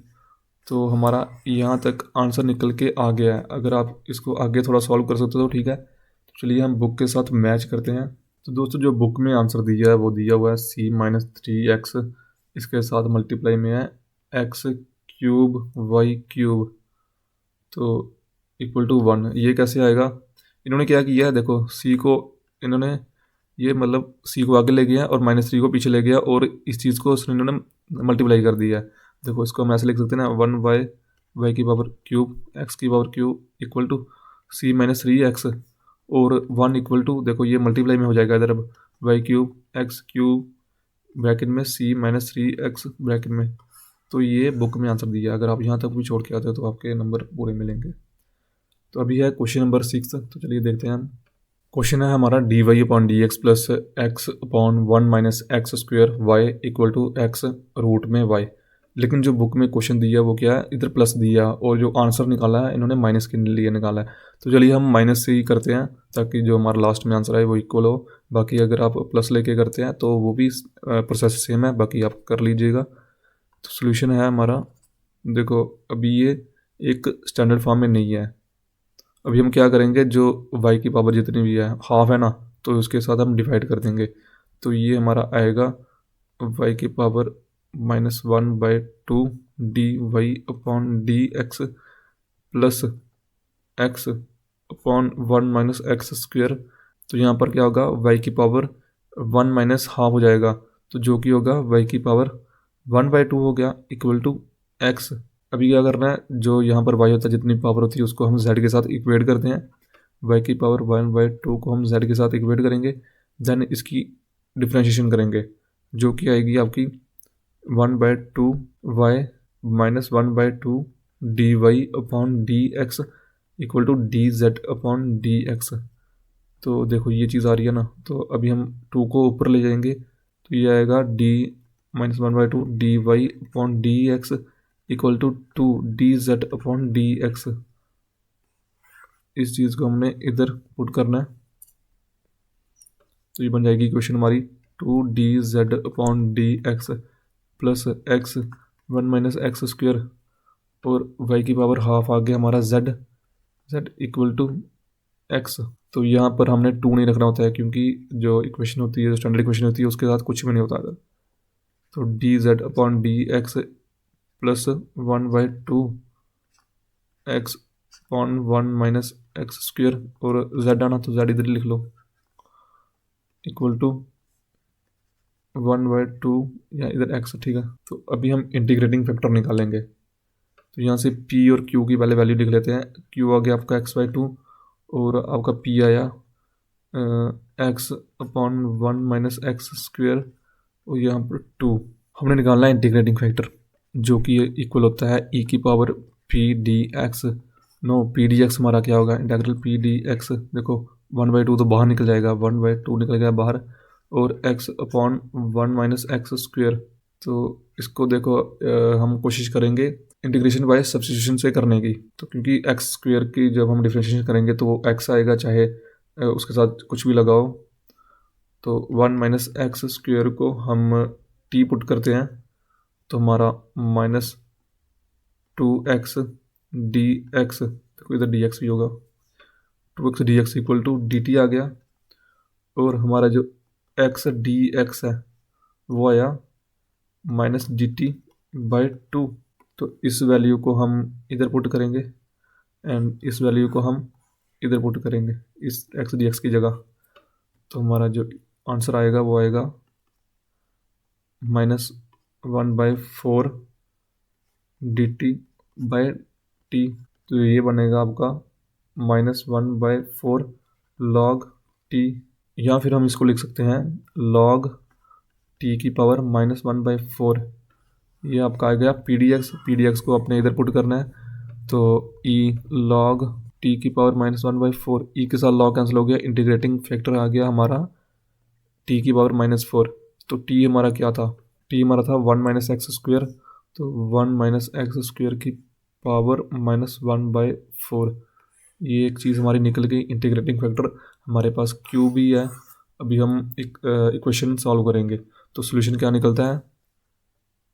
तो हमारा यहाँ तक आंसर निकल के आ गया है। अगर आप इसको आगे थोड़ा सॉल्व कर सकते हो तो ठीक है। तो चलिए हम बुक के साथ मैच करते हैं। तो दोस्तों जो बुक में आंसर दिया है वो दिया हुआ है c-3x, इसके साथ मल्टीप्लाई में है x³ y³, तो इक्वल टू 1। ये कैसे आएगा, इन्होंने क्या किया है, देखो c को इन्होंने ये मतलब c को आगे ले गया और -3 को पीछे ले गया, और इस चीज़ को इन्होंने मल्टीप्लाई कर दिया है। देखो इसको हम ऐसे लिख सकते हैं ना, 1/y की पावर क्यूब x की power cube equal to c-3x, और 1 इक्वल टू, देखो ये मल्टीप्लाई में हो जाएगा इधर, अब y³ x³ ब्रैकेट में c-3x ब्रैकेट में। तो ये बुक में आंसर दिया है। अगर आप यहाँ तक भी छोड़ के आते हो तो आपके नंबर पूरे मिलेंगे। तो अभी है क्वेश्चन नंबर 6, तो चलिए देखते हैं हम। क्वेश्चन है हमारा dy/dx plus x/1 - x² y equal to x root में y। लेकिन जो बुक में क्वेश्चन दिया वो क्या है, इधर प्लस दिया, और जो आंसर निकाला है इन्होंने माइनस के लिए निकाला है। तो चलिए हम माइनस से ही करते हैं ताकि जो हमारा लास्ट में आंसर आए वो इक्वल हो। बाकी अगर आप प्लस लेके करते हैं तो वो भी प्रोसेस सेम है, बाकी आप कर लीजिएगा। तो सोल्यूशन है हमारा देखो अभी ये एक स्टैंडर्ड फॉर्म में नहीं है। अभी हम क्या करेंगे, जो y की पावर जितनी भी है हाफ है ना, तो उसके साथ हम डिवाइड कर देंगे। तो ये हमारा आएगा y की power -1/2 dy upon D x plus x upon 1 - x²। तो यहाँ पर क्या होगा, y की पावर 1 माइनस हाफ हो जाएगा, तो जो कि होगा y की पावर 1/2 हो गया इक्वल टू x। अभी क्या करना है, जो यहाँ पर y होता है जितनी पावर होती है उसको हम z के साथ इक्वेट करते हैं। y की पावर 1/2 को हम z के साथ इक्वेट करेंगे, देन इसकी डिफ्रेंशिएशन करेंगे, जो कि आएगी आपकी 1/2 y -1/2 dy upon D x equal to d z upon D x. तो देखो ये चीज़ आ रही है ना, तो अभी हम 2 को ऊपर ले जाएंगे, तो ये आएगा d -1/2 d Y upon D x equal to 2 d z upon D x. इस चीज़ को हमने इधर पुट करना है, तो ये बन जाएगी इक्वेशन हमारी 2 d z upon D x plus x 1 - x², और y की पावर हाफ आ गया हमारा z इक्वल टू x। तो यहाँ पर हमने 2 नहीं रखना होता है, क्योंकि जो इक्वेशन होती है, जो स्टैंडर्ड इक्वेशन होती है, उसके साथ कुछ भी नहीं होता है। तो d z upon D x plus 1/2 x upon 1 - x², और z आना तो z इधर लिख लो इक्वल टू 1/2 या इधर x, ठीक है। तो अभी हम इंटीग्रेटिंग फैक्टर निकालेंगे, तो यहाँ से p और q की पहले वैल्यू लिख लेते हैं। q आ गया आपका x/2 और आपका p आया x अपॉन 1 - x² और यहाँ पर 2। हमने निकालना है इंटीग्रेटिंग फैक्टर, जो कि इक्वल होता है e की power p d x. Now, p d x हमारा क्या होगा, इंटीग्रल p डी एक्स। देखो 1/2 तो बाहर निकल जाएगा, 1/2 निकल गया बाहर, और x अपॉन 1 - x²। तो इसको देखो हम कोशिश करेंगे इंटीग्रेशन बाय सब्स्टिट्यूशन से करने की, तो क्योंकि x² की जब हम डिफरेंशिएशन करेंगे तो वो x आएगा, चाहे उसके साथ कुछ भी लगाओ। तो 1 - x² को हम t पुट करते हैं, तो हमारा -2x डी एक्स, देखो इधर डी एक्स भी होगा, 2x d x equal to d t आ गया, और हमारा जो x डी एक्स है वो आया -dt/2। तो इस वैल्यू को हम इधर पुट करेंगे एंड इस वैल्यू को हम इधर पुट करेंगे इस x डी एक्स की जगह। तो हमारा जो आंसर आएगा वो आएगा -1/4 dt/t। तो ये बनेगा आपका -1/4 log t, या फिर हम इसको लिख सकते हैं log t की पावर -1/4। ये आपका आ गया pdx को अपने इधर पुट करना है, तो e log t की पावर -1/4, e के साथ log कैंसिल हो गया, इंटीग्रेटिंग फैक्टर आ गया हमारा t की पावर -4। तो t हमारा क्या था, t हमारा था 1 - x², तो 1 - x² की पावर -1/4। ये एक चीज़ हमारी निकल गई इंटीग्रेटिंग फैक्टर। हमारे पास q भी है। अभी हम एक इक्वेशन सॉल्व करेंगे, तो सोल्यूशन क्या निकलता है,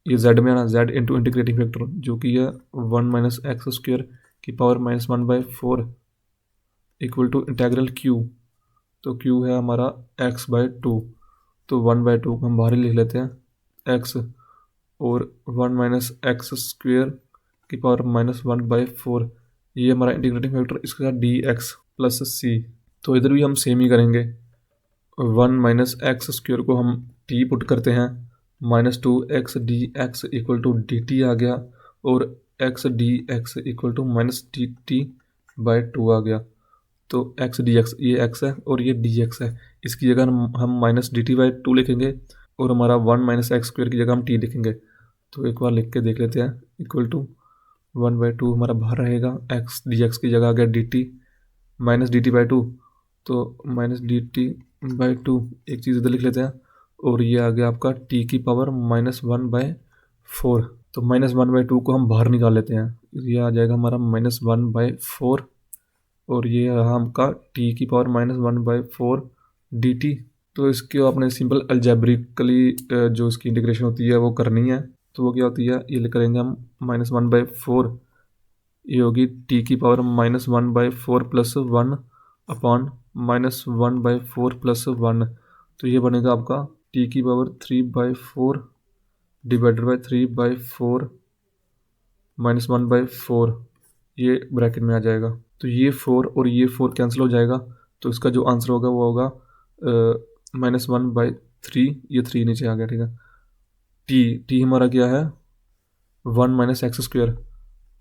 ये z में आना, z इंटू इंटीग्रेटिंग फैक्टर जो कि है 1 - x² की power -1/4 equal to integral q। तो q है हमारा x/2, तो 1/2 को हम बाहर ही लिख लेते हैं x, और 1 - x² की पावर -1/4, ये हमारा इंटीग्रेटिंग फैक्टर, इसके साथ dx प्लस c। तो इधर भी हम सेम ही करेंगे, 1 - x² को हम t पुट करते हैं, -2x dx equal to dt आ गया, और x dx equal to -dt/2 आ गया। तो x dx, ये x है और ये dx है, इसकी जगह हम -dt/2 लिखेंगे, और हमारा 1 - x² की जगह हम t लिखेंगे। तो एक बार लिख के देख लेते हैं, इक्वल टू 1/2 हमारा बाहर रहेगा, x dx की जगह आ गया dt -dt/2, तो -dt/2 एक चीज़ इधर लिख लेते हैं, और ये आ गया आपका t की पावर -1/4। तो -1/2 को हम बाहर निकाल लेते हैं, ये आ जाएगा हमारा -1/4, और ये रहा आपका t की पावर -1/4 dt। तो इसके आपने सिंपल अलजेब्रिकली जो इसकी इंटीग्रेशन होती है वो करनी है। तो वो क्या होती है, ये करेंगे हम -1/4, ये होगी t की पावर -1/4 प्लस 1 अपॉन -1/4 प्लस 1। तो ये बनेगा आपका t की पावर 3/4 डिवाइडेड बाई 3/4 -1/4, ये ब्रैकेट में आ जाएगा। तो ये 4 और ये 4 कैंसिल हो जाएगा, तो इसका जो आंसर होगा वो होगा -1/3, ये 3 नीचे आ गया, ठीक है। t हमारा क्या है 1 - x²,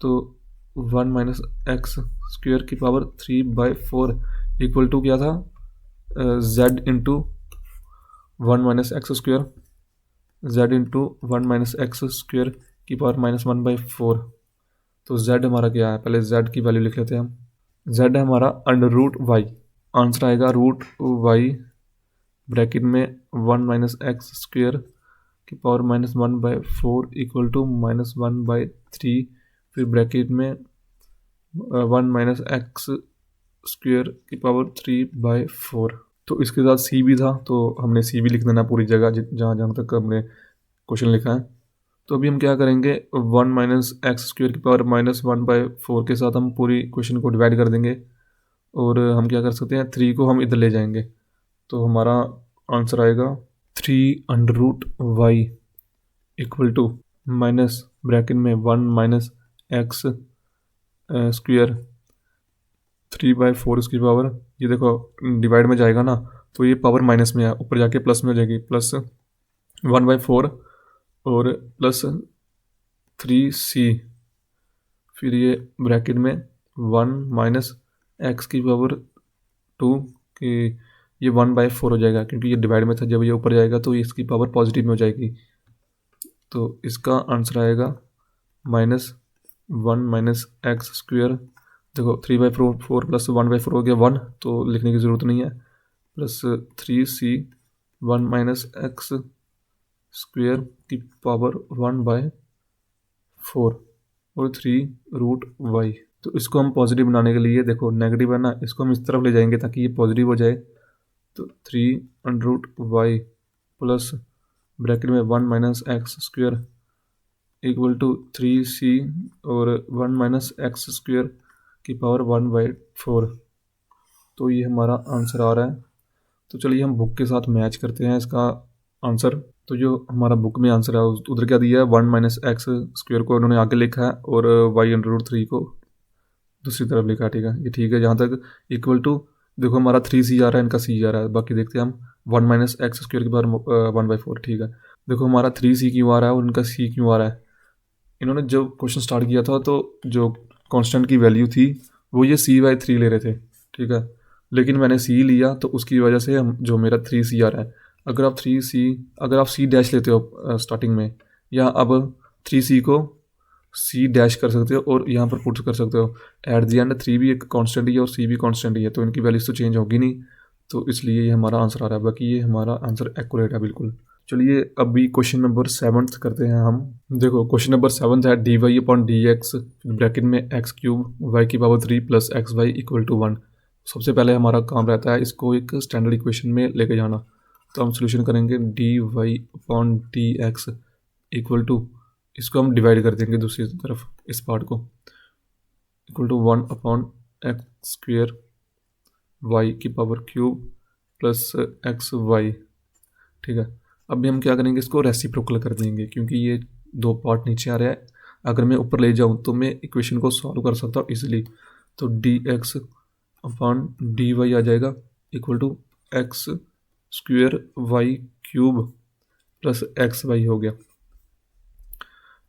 तो 1 - x² की पावर 3/4 इक्वल टू क्या था z into 1 - x², z into 1 - x² की पावर -1/4। तो z हमारा क्या है, पहले z की वैल्यू लिख लेते हैं हम। z है हमारा √y, आंसर आएगा √y ब्रैकेट में 1 - x² की पावर -1/4 इक्वल टू -1/3, फिर ब्रैकेट में 1 - x² की पावर 3/4। तो इसके साथ c भी था, तो हमने c भी लिख देना पूरी जगह जहाँ जहाँ तक हमने क्वेश्चन लिखा है। तो अभी हम क्या करेंगे 1 - x² की पावर -1/4 के साथ हम पूरी क्वेश्चन को डिवाइड कर देंगे, और हम क्या कर सकते हैं 3 को हम इधर ले जाएंगे, तो हमारा आंसर आएगा 3√y equal to minus bracket में 1 - x² 3/4 इसकी पावर, ये देखो डिवाइड में जाएगा ना, तो ये पावर माइनस में है, ऊपर जाके प्लस में हो जाएगी, प्लस 1/4 और प्लस 3c, फिर ये ब्रैकेट में 1 - x की पावर 2 कि ये 1/4 हो जाएगा, क्योंकि ये डिवाइड में था, जब ये ऊपर जाएगा तो इसकी पावर पॉजिटिव में हो जाएगी। तो इसका आंसर आएगा -1 - x², देखो 3/4 प्लस 1/4 हो गया 1, तो लिखने की ज़रूरत नहीं है, प्लस 3c 1 - x² की पावर 1/4 और 3√y। तो इसको हम पॉजिटिव बनाने के लिए, देखो नेगेटिव है ना, इसको हम इस तरफ ले जाएंगे ताकि ये पॉजिटिव हो जाए, तो 3√y प्लस ब्रैकेट में 1 - x² इक्वल टू 3c और 1 - x² की पावर 1/4। तो ये हमारा आंसर आ रहा है। तो चलिए हम बुक के साथ मैच करते हैं इसका आंसर। तो जो हमारा बुक में आंसर है उधर क्या दिया है 1 - x² को उन्होंने आगे लिखा है और y√3 को दूसरी तरफ लिखा है, ठीक है, ये ठीक है जहाँ तक। इक्वल टू देखो हमारा 3c आ रहा है, इनका c आ रहा है, बाकी देखते हैं हम 1 - x² की पावर 1/4, ठीक है। देखो हमारा 3c क्यों आ रहा है और इनका c क्यों आ रहा है, इन्होंने जब क्वेश्चन स्टार्ट किया था तो जो कांस्टेंट की वैल्यू थी वो ये c/3 ले रहे थे, ठीक है, लेकिन मैंने c लिया तो उसकी वजह से हम जो मेरा 3c आ रहा है। अगर आप c डैश लेते हो स्टार्टिंग में, या अब 3c को c डैश कर सकते हो और यहाँ पर पुट कर सकते हो एट द एंड, 3 भी एक कांस्टेंट ही है और c भी कांस्टेंट ही है, तो इनकी वैल्यूज तो चेंज होगी नहीं, तो इसलिए ये हमारा आंसर आ रहा है। बाकी ये हमारा आंसर एक्यूरेट है बिल्कुल। चलिए अभी क्वेश्चन नंबर 7 करते हैं हम। देखो क्वेश्चन नंबर 7 है dy/dx ब्रैकेट में x³ y की power 3 plus xy equal to 1। सबसे पहले हमारा काम रहता है इसको एक स्टैंडर्ड इक्वेशन में लेके जाना, तो हम सोल्यूशन करेंगे dy/dx इक्वल टू, इसको हम डिवाइड कर देंगे दूसरी तरफ इस पार्ट को, इक्वल टू 1/x² y की पावर क्यूब प्लस xy, ठीक है। अभी हम क्या करेंगे इसको रेसिप्रोकल कर देंगे, क्योंकि ये दो पार्ट नीचे आ रहा है, अगर मैं ऊपर ले जाऊँ तो मैं इक्वेशन को सॉल्व कर सकता हूँ इजीली। तो dx/dy आ जाएगा equal to x² y cube plus xy हो गया।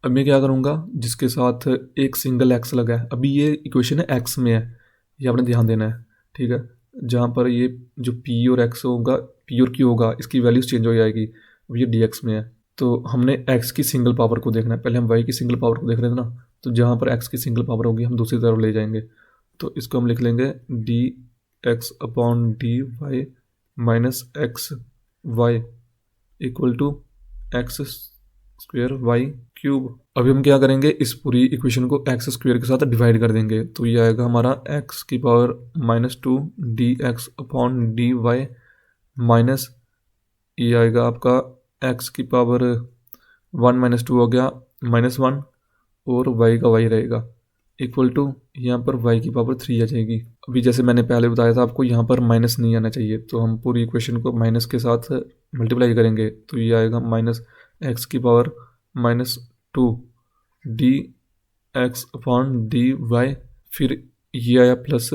अब मैं क्या करूँगा, जिसके साथ एक सिंगल x लगा है, अभी ये इक्वेशन है x में है, ये आपने ध्यान देना है, ठीक है। जहाँ पर ये जो p और x होगा, p और q होगा, इसकी वैल्यूज चेंज हो जाएगी। अब ये dx में है, तो हमने x की सिंगल पावर को देखना है, पहले हम y की सिंगल पावर को देख रहे थे ना, तो जहाँ पर x की सिंगल पावर होगी हम दूसरी तरफ ले जाएंगे, तो इसको हम लिख लेंगे dx/dy minus xy equal to x² y cube. अभी हम क्या करेंगे, इस पूरी इक्वेशन को x² के साथ डिवाइड कर देंगे, तो ये आएगा हमारा x की पावर -2 dx/dy माइनस ये आएगा आपका x की पावर 1 माइनस 2 हो गया -1 और y का y रहेगा इक्वल टू यहाँ पर y की पावर 3 आ जाएगी। अभी जैसे मैंने पहले बताया था आपको, यहाँ पर माइनस नहीं आना चाहिए, तो हम पूरी इक्वेशन को माइनस के साथ मल्टीप्लाई करेंगे तो ये आएगा माइनस एक्स की power -2 d x upon d y, फिर ये आया प्लस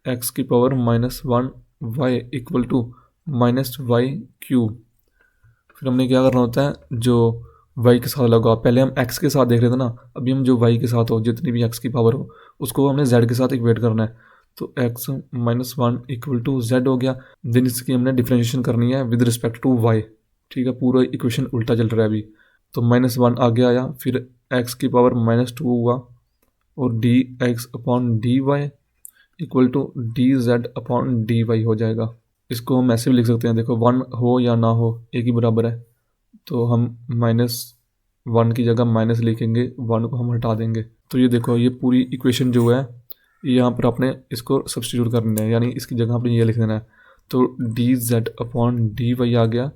एक्स की power -1 y equal to -y³। फिर हमने क्या करना होता है, जो y के साथ लगा, पहले हम x के साथ देख रहे थे ना, अभी हम जो y के साथ हो, जितनी भी x की पावर हो उसको हमने z के साथ इक्वेट करना है। तो x -1 इक्वल टू z हो गया। देन इसकी हमने डिफ्रेंशिएशन करनी है विद रिस्पेक्ट टू y। ठीक है, पूरा इक्वेशन उल्टा चल रहा है अभी। तो -1 आगे आया, फिर x की पावर -2 हुआ और d x upon d y equal to d z upon d y हो जाएगा। इसको हम ऐसे भी लिख सकते हैं, देखो 1 हो या ना हो एक ही बराबर है, तो हम -1 की जगह माइनस लिखेंगे, 1 को हम हटा देंगे। तो ये देखो, ये पूरी इक्वेशन जो है यहाँ पर आपने इसको सब्स्टिट्यूट करना है, यानी इसकी जगह आपने ये लिख देना है। तो d z upon d y आ गया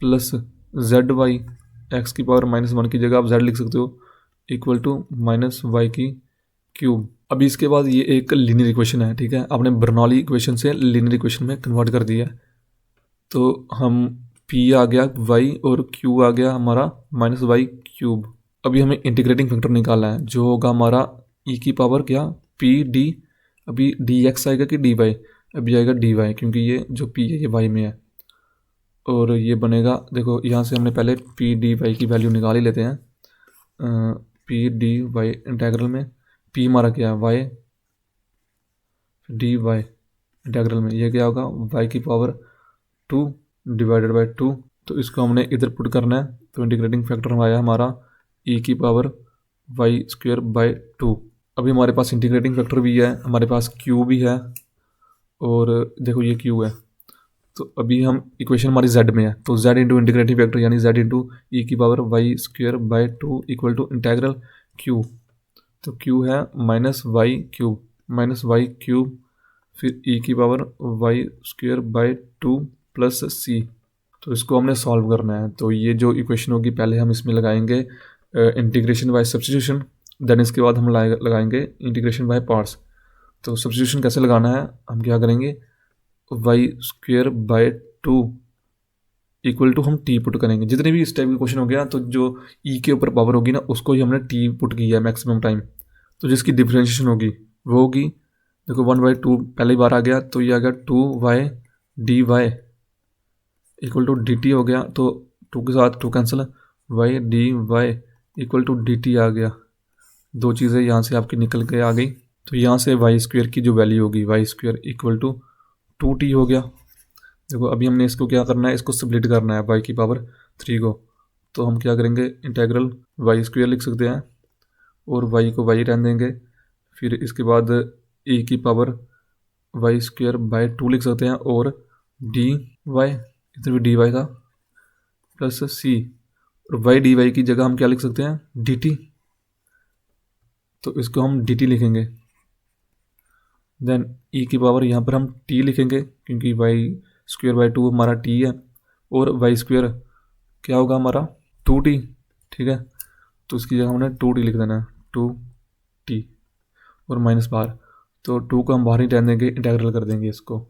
प्लस जेड वाई, एक्स की पावर -1 की जगह आप जेड लिख सकते हो, इक्वल टू -y³। अभी इसके बाद ये एक लीनियर इक्वेशन है, ठीक है, आपने बर्नौली इक्वेशन से लीनियर इक्वेशन में कन्वर्ट कर दिया है। तो हम p आ गया y और q आ गया हमारा -y³। अभी हमें इंटीग्रेटिंग फैक्टर निकालना है, जो होगा हमारा e की पावर क्या p d, अभी dx आएगा कि dy, अभी आएगा dy, क्योंकि ये जो p है ये y में है। और ये बनेगा, देखो यहाँ से हमने पहले p dy की वैल्यू निकाल ही लेते हैं। p dy इंटेग्रल में p हमारा क्या है y, dy इंटेग्रल में ये क्या होगा y की पावर 2 डिवाइडेड बाई 2। तो इसको हमने इधर पुट करना है, तो इंटीग्रेटिंग फैक्टर आया हमारा e की पावर y²/2। अभी हमारे पास इंटीग्रेटिंग फैक्टर भी है, हमारे पास q भी है, और देखो ये q है। तो अभी हम इक्वेशन हमारी z में है, तो z इंटू इंटीग्रेटिंग फैक्टर यानी z इंटू ई की power y²/2 equal to integral q। तो q है -y³, फिर e की पावर y²/2 प्लस c। तो इसको हमने सॉल्व करना है। तो ये जो इक्वेशन होगी पहले हम इसमें लगाएंगे इंटीग्रेशन बाय सब्स्टिट्यूशन, देन इसके बाद हम लगाएंगे इंटीग्रेशन बाय पार्ट्स। तो सब्स्टिट्यूशन कैसे लगाना है, हम क्या करेंगे, y²/2 इक्वल टू हम t पुट करेंगे। जितने भी इस टाइप के क्वेश्चन हो गया, तो जो e के ऊपर पावर होगी ना उसको ही हमने t पुट किया है मैक्सिमम टाइम। तो जिसकी डिफ्रेंशिएशन होगी वो होगी, देखो 1/2 पहली बार आ गया, तो ये आ गया 2y dy equal to dt हो गया, तो 2 के साथ 2 cancel, y dy equal to dt आ गया। दो चीज़ें यहाँ से आपकी निकल के आ गई। तो यहाँ से y² की जो वैल्यू होगी y² इक्वल टू 2t हो गया। देखो अभी हमने इसको क्या करना है, इसको स्प्लिट करना है y की पावर 3 को। तो हम क्या करेंगे, इंटेग्रल y² लिख सकते हैं और y को y रहने देंगे, फिर इसके बाद e की पावर y²/2 लिख सकते हैं, और dy, इधर भी dy था, प्लस c, और y dy की जगह हम क्या लिख सकते हैं, dt। तो इसको हम dt लिखेंगे। देन e की पावर यहाँ पर हम t लिखेंगे, क्योंकि y²/2 हमारा t है, और y² क्या होगा हमारा 2t। ठीक है, तो इसकी जगह हमने 2t लिख देना है, 2t और माइनस बाहर, तो 2 को हम बाहर ही रहने देंगे, इंटेग्रल कर देंगे इसको।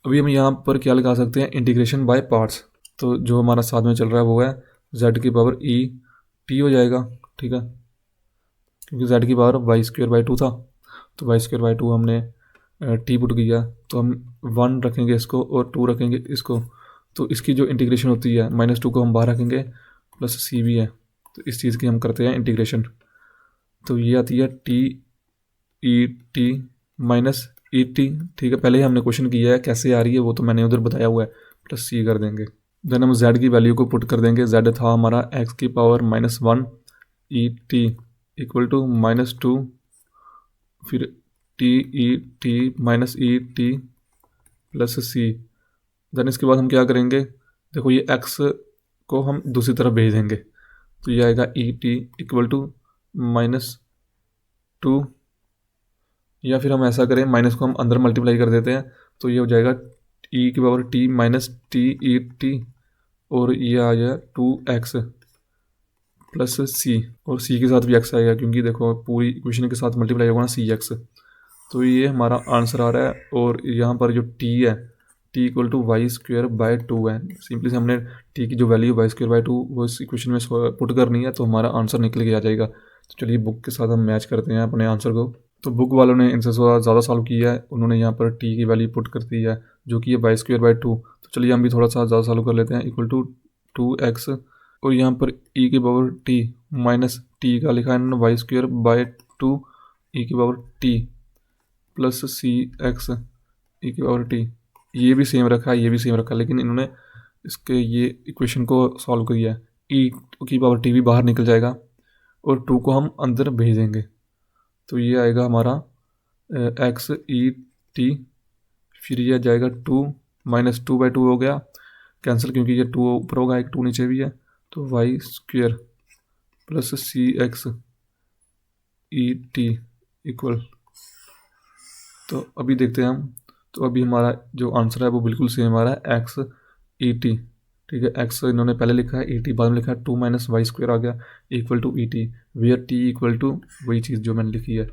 अभी हम यहाँ पर क्या लगा सकते हैं, इंटीग्रेशन बाय पार्ट्स। तो जो हमारा साथ में चल रहा है वो है z की पावर e t हो जाएगा। ठीक है, क्योंकि z की पावर y²/2 था, तो y²/2 हमने t पुट किया, तो हम 1 रखेंगे इसको और 2 रखेंगे इसको। तो इसकी जो इंटीग्रेशन होती है -2 को हम बाहर रखेंगे, प्लस c भी है, तो इस चीज़ की हम करते हैं इंटीग्रेशन। तो ये आती है t e t minus e T. ठीक है, पहले ही हमने क्वेश्चन किया है, कैसे आ रही है वो तो मैंने उधर बताया हुआ है, प्लस c कर देंगे। देन हम z की वैल्यू को पुट कर देंगे, z था हमारा x की power -1 e t equal to -2, फिर t e t minus e t plus c। Then इसके बाद हम क्या करेंगे, देखो ये x को हम दूसरी तरफ भेज देंगे, तो ये आएगा ई टी इक्वल टू -2, या फिर हम ऐसा करें माइनस को हम अंदर मल्टीप्लाई कर देते हैं, तो ये हो जाएगा e की power t minus T E T, और ये आ जाए 2x प्लस सी, और सी के साथ भी एक्स आएगा क्योंकि देखो पूरी इक्वेशन के साथ मल्टीप्लाई होगा ना सी एक्स। तो ये हमारा आंसर आ रहा है। और यहाँ पर जो टी है, t equal to y square by 2 है। सिंपली से हमने टी की जो वैल्यू वाई स्क्वेयर बाय 2 वो इस इक्वेशन में पुट करनी है, तो हमारा आंसर निकल के आ जाएगा। तो चलिए बुक के साथ हम मैच करते हैं अपने आंसर को। तो बुक वालों ने इनसे थोड़ा ज़्यादा सॉल्व किया है, उन्होंने यहाँ पर टी की वैल्यू पुट कर दी है जो कि है वाई स्क्वेयर बाय 2। तो चलिए हम भी थोड़ा सा ज़्यादा सॉल्व कर लेते हैं। इक्वल टू 2x, और यहाँ पर ई की पावर टी माइनस टी का लिखा है इन्होंने वाई स्क्वेयर बाय 2 ई की पावर टी प्लस सी एक्स ई की पावर टी। ये भी सेम रखा है, ये भी सेम रखा है, लेकिन इन्होंने इसके ये इक्वेशन को सॉल्व किया है। ई की पावर टी भी बाहर निकल जाएगा और 2 को हम अंदर भेज देंगे, तो ये आएगा हमारा एक्स ई टी, फिर ये आ जाएगा 2 माइनस 2/2 हो गया कैंसिल क्योंकि ये 2 ऊपर होगा, एक 2 नीचे भी है। तो वाई स्क्वेयर प्लस सी एक्स ई टी इक्वल, तो अभी देखते हैं हम। तो अभी हमारा जो आंसर है वो बिल्कुल सेम आ रहा है, एक्स ई टी। ठीक है, एक्स इन्होंने पहले लिखा है, ई टी बाद में लिखा है, 2 माइनस वाई स्क्वेयर आ गया equal to e t, where t equal to वही चीज़ जो मैंने लिखी है।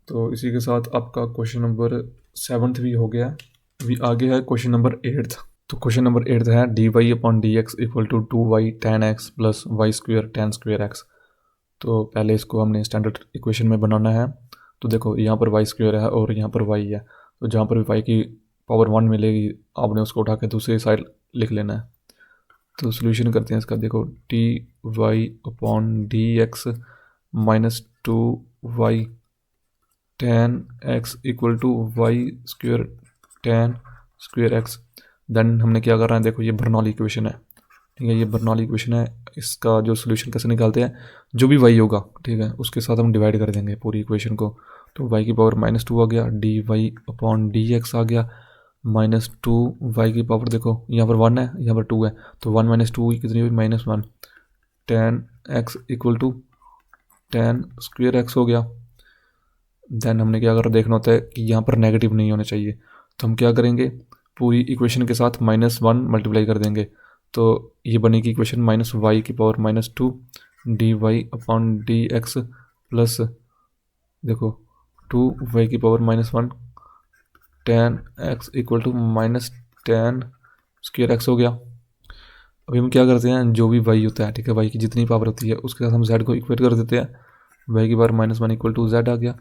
तो इसी के साथ आपका क्वेश्चन नंबर 7 भी हो गया। अभी आगे है क्वेश्चन नंबर 8। तो क्वेश्चन नंबर 8 है d Y upon D x equal to 2y tan x plus y square tan square x. तो पहले इसको हमने स्टैंडर्ड इक्वेशन में बनाना है। तो देखो यहाँ पर वाई स्क्वेयर है और यहाँ पर वाई है, तो जहाँ पर भी वाई की पावर 1 मिलेगी आपने उसको उठा के दूसरी साइड लिख लेना है। तो सोल्यूशन करते हैं इसका। देखो d y upon D x minus 2y tan x equal to y square tan square x. Then हमने क्या करना है, देखो ये बर्नौली इक्वेशन है, ठीक है, ये बर्नौली इक्वेशन है। इसका जो सोल्यूशन कैसे निकालते हैं, जो भी y होगा ठीक है उसके साथ हम डिवाइड कर देंगे पूरी इक्वेशन को। तो y की पावर -2 आ गया, d Y upon D x आ गया -2y की पावर, देखो यहाँ पर 1 है यहाँ पर 2 है, तो 1 माइनस 2 कितनी हुई -1 tan x equal to tan square x हो गया। देन हमने क्या कर देखना होता है कि यहाँ पर नेगेटिव नहीं होने चाहिए, तो हम क्या करेंगे पूरी इक्वेशन के साथ -1 मल्टीप्लाई कर देंगे। तो ये बनेगी इक्वेशन -y की power -2 d Y upon D x plus देखो 2y की power -1 tan x equal to -tan square x हो गया। अभी हम क्या करते हैं, जो भी y होता है ठीक है, y की जितनी पावर होती है उसके साथ हम z को इक्वेट कर देते हैं। y की पावर -1 इक्वल टू z आ गया।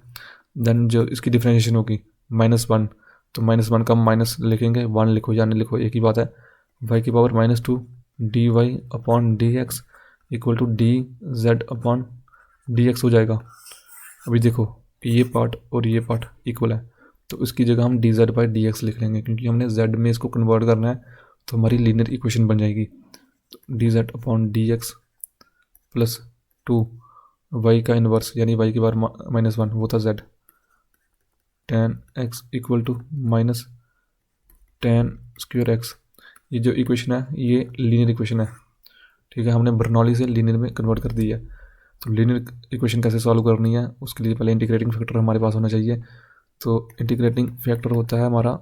देन जो इसकी डिफरेंशिएशन होगी -1, तो -1 का माइनस लिखेंगे, 1 लिखो या नहीं लिखो एक ही बात है। y की power -2 d Y upon D x equal to d z upon D x हो जाएगा। अभी देखो ये पार्ट और ये पार्ट इक्वल है, तो इसकी जगह हम D Z by D x लिख लेंगे क्योंकि हमने जेड में इसको कन्वर्ट करना है, तो हमारी लीनियर इक्वेशन बन जाएगी। तो d z upon D x plus 2 y का इन्वर्स यानी वाई की बार -1 वो था z tan x equal to minus tan square x. ये जो इक्वेशन है ये लीनियर इक्वेशन है, ठीक है, हमने बर्नौली से लीनियर में कन्वर्ट कर दी है। तो लीनियर इक्वेशन कैसे सॉल्व करनी है उसके लिए पहले इंटीग्रेटिंग फैक्टर हमारे पास होना चाहिए। तो इंटीग्रेटिंग फैक्टर होता है हमारा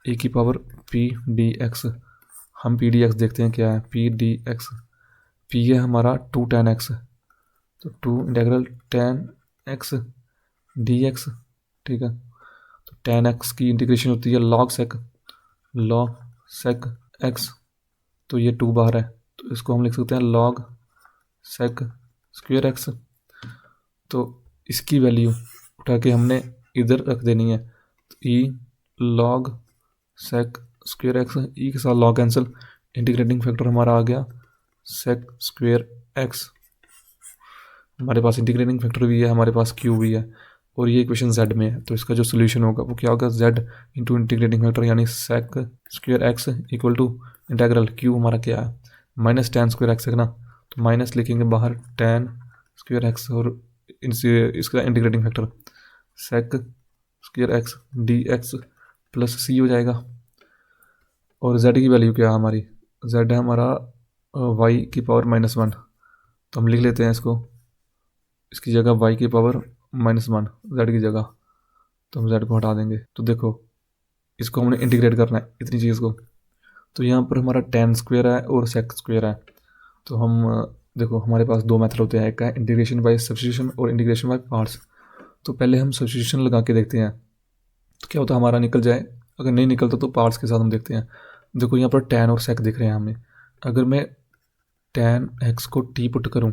ए की पावर पी डी एक्स। हम पी डी एक्स देखते हैं क्या है, पी डी एक्स, पी है हमारा 2 tan x, तो 2 integral tan x D x, ठीक है। तो tan x की इंटीग्रेशन होती है log sec x, तो ये 2 बाहर है तो इसको हम लिख सकते हैं log sec स्क्वेयर एक्स। तो इसकी वैल्यू उठा के हमने इधर रख देनी है, तो ई log sec स्क्वेयर एक्स, ई के साथ log कैंसिल, इंटीग्रेटिंग फैक्टर हमारा आ गया sec स्क्वेयर एक्स। हमारे पास इंटीग्रेटिंग फैक्टर भी है, हमारे पास क्यू भी है, और ये इक्वेशन z में है, तो इसका जो सोल्यूशन होगा वो क्या होगा, z इंटू इंटीग्रेटिंग फैक्टर यानी sec square x equal to integral q हमारा क्या है -tan स्क्वेयर एक्स है ना, तो माइनस लिखेंगे बाहर tan स्क्वेयर एक्स और इसका integrating factor sec square x d x plus c हो जाएगा। और z की वैल्यू क्या है हमारी, z है हमारा y की पावर -1, तो हम लिख लेते हैं इसको, इसकी जगह y की पावर -1 z की जगह, तो हम z को हटा देंगे। तो देखो इसको हमने इंटीग्रेट करना है इतनी चीज़ को, तो यहाँ पर हमारा tan स्क्वेयर है और sec स्क्वेयर है, तो हम देखो हमारे पास दो मेथड होते हैं, एक है इंटीग्रेशन बाय सब्स्टिट्यूशन और इंटीग्रेशन बाय पार्ट्स। तो पहले हम सब्स्टिट्यूशन लगा के देखते हैं तो क्या होता है, हमारा निकल जाए। अगर नहीं निकलता तो पार्ट्स के साथ हम देखते हैं। देखो यहाँ पर tan और sec दिख रहे हैं हमें। अगर मैं tan x को t पुट करूँ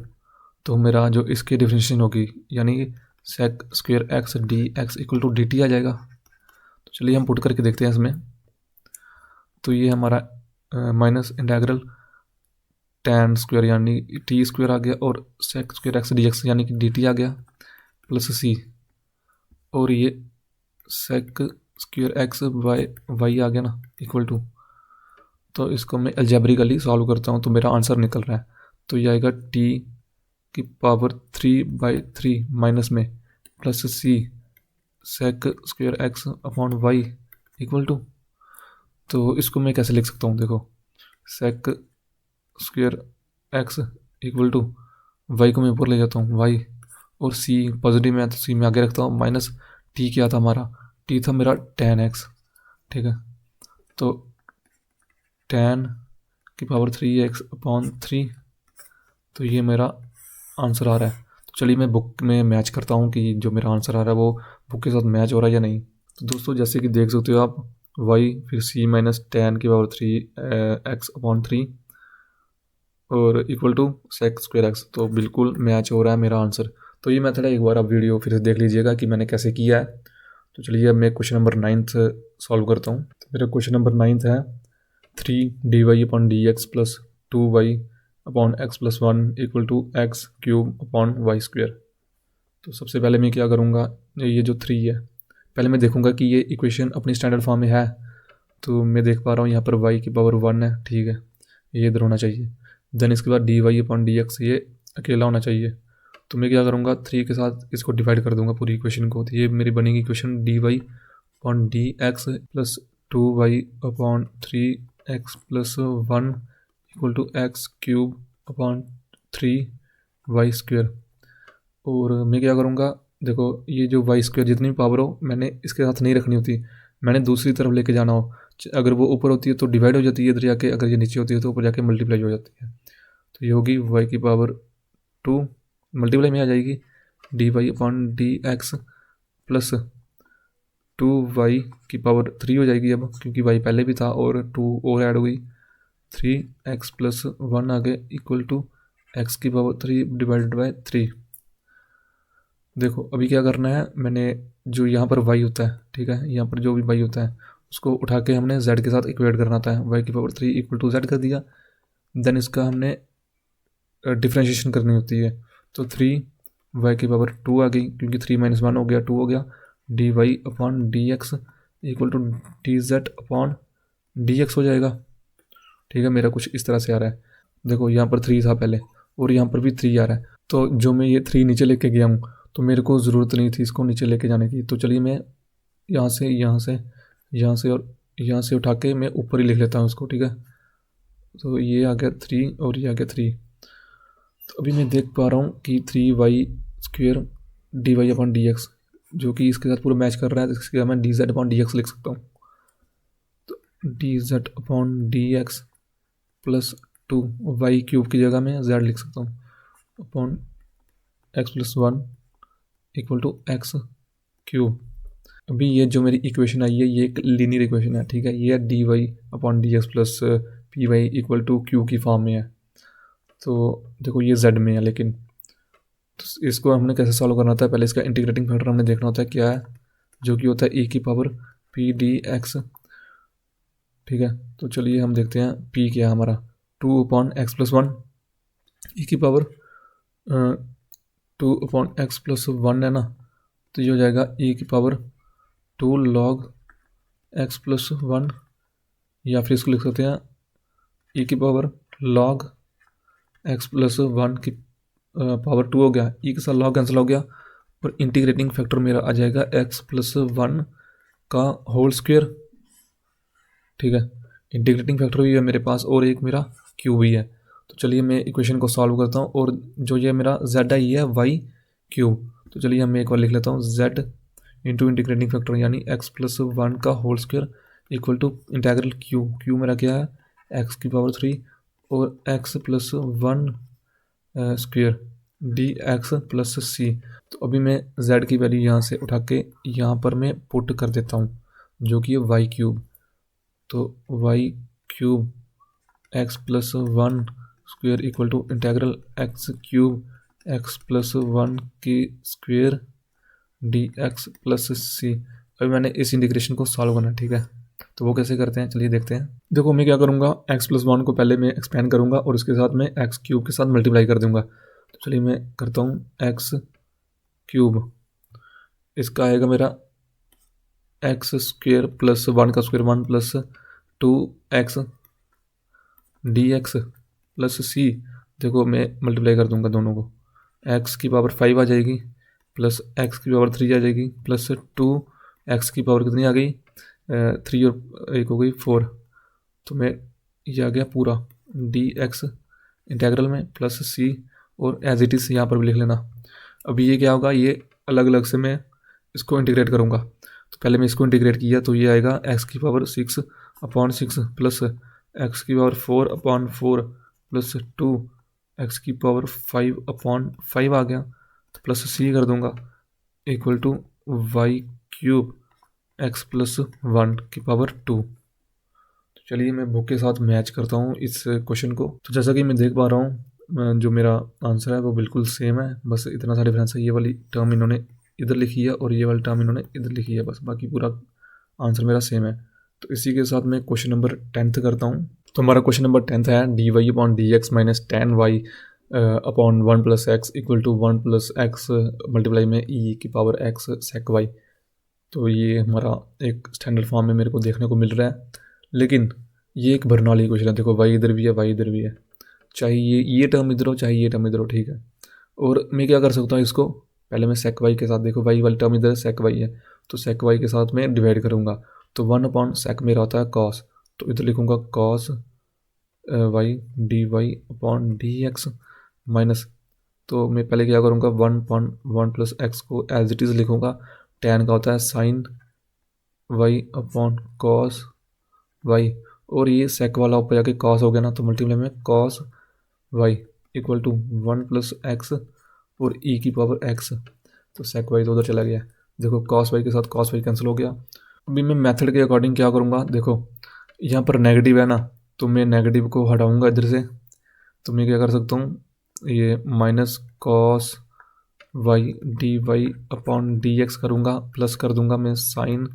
तो मेरा जो इसकी डिफरेंशिएशन होगी, यानी sec square x dx equal to dt आ जाएगा। तो चलिए हम पुट करके देखते हैं इसमें। तो ये हमारा माइनस इंटेग्रल tan स्क्वेयर यानी t स्क्वेयर आ गया, और sec स्क्वेयर x dx यानी कि dt आ गया, प्लस c, और ये sec square x by y आ गया ना, इक्वल टू। तो इसको मैं अलजेब्रिकली सॉल्व करता हूँ तो मेरा आंसर निकल रहा है। तो ये आएगा t की पावर 3/3 माइनस में plus c sec square x upon y equal to. तो इसको मैं कैसे लिख सकता हूँ, देखो sec square x equal to y को मैं ऊपर ले जाता हूँ y, और c पॉजिटिव में है तो c में आगे रखता हूँ, माइनस t क्या था हमारा, t था मेरा tan x, ठीक है। तो tan की पावर 3x अपॉन 3, तो ये मेरा आंसर आ रहा है। तो चलिए मैं बुक में मैच करता हूँ कि जो मेरा आंसर आ रहा है वो बुक के साथ मैच हो रहा है या नहीं। तो दोस्तों जैसे कि देख सकते हो आप, y फिर c माइनस tan की पावर 3x अपॉन 3 और equal to sec square x, तो बिल्कुल मैच हो रहा है मेरा आंसर। तो ये मेथड है, एक बार आप वीडियो फिर से देख लीजिएगा कि मैंने कैसे किया है। तो चलिए अब मैं क्वेश्चन नंबर 9 सॉल्व करता हूँ। तो मेरा क्वेश्चन नंबर 9 है 3 dy upon dx plus 2y upon x plus 1 equal to x cube upon y square. तो सबसे पहले मैं क्या करूँगा, ये जो 3 है पहले मैं देखूँगा कि ये इक्वेशन अपनी स्टैंडर्ड फॉर्म में है। तो मैं देख पा रहा हूँ यहाँ पर y की पावर 1 है, ठीक है, ये इधर होना चाहिए। देन इसके बाद dy अपॉन dx ये अकेला होना चाहिए। तो मैं क्या करूँगा, 3 के साथ इसको डिवाइड कर दूंगा पूरी इक्वेशन को। तो ये मेरी बनेगी equation dy upon dx plus 2y upon 3x plus 1 equal to x cube upon 3y square. और मैं क्या करूँगा, देखो ये जो वाई स्क्वेयर जितनी भी पावर हो मैंने इसके साथ नहीं रखनी होती, मैंने दूसरी तरफ लेके जाना हो। अगर वो ऊपर होती है तो डिवाइड हो जाती है इधर जाके, अगर ये नीचे होती है तो ऊपर जाके मल्टीप्लाई हो जाती है। तो ये होगी वाई की पावर 2 मल्टीप्लाई में आ जाएगी d Y upon D x plus 2y की पावर 3 हो जाएगी अब, क्योंकि y पहले भी था और 2 और ऐड हो गई, 3x प्लस 1 आ गए इक्वल टू x की पावर 3 डिवाइडेड बाय 3। देखो अभी क्या करना है, मैंने जो यहाँ पर y होता है, ठीक है, यहाँ पर जो भी y होता है उसको उठा के हमने z के साथ इक्वेट करना था। y की पावर 3 इक्वल टू z कर दिया। देन इसका हमने डिफ्रेंशिएशन करनी होती है। तो 3y की पावर 2 आ गई, क्योंकि 3 माइनस 1 हो गया 2 हो गया, d Y upon D x equal to d z upon D x हो जाएगा, ठीक है। मेरा कुछ इस तरह से आ रहा है। देखो यहाँ पर 3 था पहले और यहाँ पर भी 3 आ रहा है। तो जो मैं ये 3 नीचे लेके गया हूँ तो मेरे को ज़रूरत नहीं थी इसको नीचे लेके जाने की। तो चलिए मैं यहाँ से यहाँ से यहाँ से और यहाँ से उठा के मैं ऊपर ही लिख लेता हूँ इसको, ठीक है। तो ये आ गया 3 और ये आ गया 3। तो अभी मैं देख पा रहा हूँ कि 3y square d Y upon D x जो कि इसके साथ पूरा मैच कर रहा है, तो इसके मैं d z upon D x लिख सकता हूँ। तो d z upon D x plus 2 y cube की जगह मैं जेड लिख सकता हूँ upon x plus 1 equal to x cube. अभी ये जो मेरी इक्वेशन आई है ये एक लीनियर इक्वेशन है, ठीक है। ये d Y upon D x plus P Y equal to q की फॉर्म में है। तो देखो ये जेड में है, लेकिन तो इसको हमने कैसे सॉल्व करना होता है, पहले इसका इंटीग्रेटिंग फैक्टर हमने देखना होता है क्या है, जो कि होता है e की पावर पी डी एक्स, ठीक है। तो चलिए हम देखते हैं p क्या है हमारा, 2 अपॉन एक्स प्लस 1 ई की पावर 2 अपॉन एक्स प्लस 1 है ना, तो ये हो जाएगा e की पावर 2 लॉग एक्स प्लस 1, या फिर इसको लिख सकते हैं e की पावर लॉग एक्स प्लस 1 की पावर 2 हो गया, e के साथ लॉग कैंसिल हो गया, और इंटीग्रेटिंग फैक्टर मेरा आ जाएगा एक्स प्लस 1 का होल स्क्वेयर, ठीक है। इंटीग्रेटिंग फैक्टर भी है मेरे पास और एक मेरा क्यू भी है। तो चलिए मैं इक्वेशन को सॉल्व करता हूँ, और जो ये मेरा जेड है ये है वाई क्यूब। तो चलिए मैं एक बार लिख लेता हूँ जेड इंटू इंटीग्रेटिंग फैक्टर यानी एक्स प्लस 1 का whole square equal to integral q मेरा क्या है एक्स की पावर 3 और x plus 1 square d x plus c. तो अभी मैं z की वैल्यू यहाँ से उठा के यहाँ पर मैं पुट कर देता हूँ, जो कि है वाई क्यूब। तो y cube x plus one square equal to integral x cube x plus one की square d x plus c. अभी मैंने इस इंटीग्रेशन को सॉल्व करना है, ठीक है। तो वो कैसे करते हैं, चलिए देखते हैं। देखो मैं क्या करूँगा, एक्स प्लस वन को पहले मैं एक्सपेंड करूँगा और उसके साथ मैं एक्स क्यूब के साथ मल्टीप्लाई कर दूंगा। तो चलिए मैं करता हूँ एक्स क्यूब, इसका आएगा मेरा एक्स स्क्वेयर प्लस वन का square one plus two x d x plus c. देखो मैं मल्टीप्लाई कर दूंगा दोनों को, एक्स की पावर 5 आ जाएगी प्लस एक्स की पावर 3 आ जाएगी प्लस टू एक्स की पावर कितनी आ गई, 3 और एक हो गई 4। तो मैं ये आ गया पूरा डी एक्स इंटेग्रल में प्लस सी, और एज इट इज़ यहाँ पर भी लिख लेना। अभी ये क्या होगा, ये अलग अलग से मैं इसको इंटीग्रेट करूँगा। तो पहले मैं इसको इंटीग्रेट किया तो ये आएगा एक्स की पावर 6 अपॉन 6 प्लस एक्स की power 4 upon 4 plus two x की पावर 5 अपॉन 5 आ गया। तो प्लस सी कर दूंगा equal to y cube x plus one की पावर 2। तो चलिए मैं बुक के साथ मैच करता हूँ इस क्वेश्चन को। तो जैसा कि मैं देख पा रहा हूँ जो मेरा आंसर है वो बिल्कुल सेम है, बस इतना सा डिफरेंस है, ये वाली टर्म इन्होंने इधर लिखी है और ये वाली टर्म इन्होंने इधर लिखी है, बस बाकी पूरा आंसर मेरा सेम है। तो इसी के साथ मैं क्वेश्चन नंबर 10 करता हूँ। तो हमारा क्वेश्चन नंबर 10 है d Y upon D x minus tan y upon one plus x equal to one plus x multiply में ई की पावर एक्स सेक वाई। तो ये हमारा एक स्टैंडर्ड फॉर्म में मेरे को देखने को मिल रहा है, लेकिन ये एक बर्नौली क्वेश्चन है। देखो वाई इधर भी है, वाई इधर भी है, चाहे ये टर्म इधर हो चाहे ये टर्म इधर हो, ठीक है। और मैं क्या कर सकता हूँ, इसको पहले मैं सेक वाई के साथ, देखो वाई वाली टर्म इधर सेक वाई है तो सेक वाई के साथ मैं डिवाइड करूँगा। तो वन अपॉन सेक मेरा होता है कॉस, तो इधर लिखूँगा cos y d Y upon D x minus, तो मैं पहले क्या करूँगा one upon one plus x को एज इट इज़ लिखूँगा। टेन का होता है sine y upon cos y, और ये सेक वाला ऊपर जाके कॉस हो गया ना, तो मल्टीप्लाई में cos y equal to one plus x और ई की पावर एक्स। तो सेक वाई तो उधर चला गया, देखो कॉस वाई के साथ कॉस वाई कैंसिल हो गया। अभी मैं मेथड के अकॉर्डिंग क्या करूँगा, देखो यहाँ पर नेगेटिव है ना, तो मैं नेगेटिव को हटाऊँगा इधर से। तो मैं क्या कर सकता हूँ, ये minus cos y d Y upon D x करूँगा, प्लस कर दूँगा मैं sine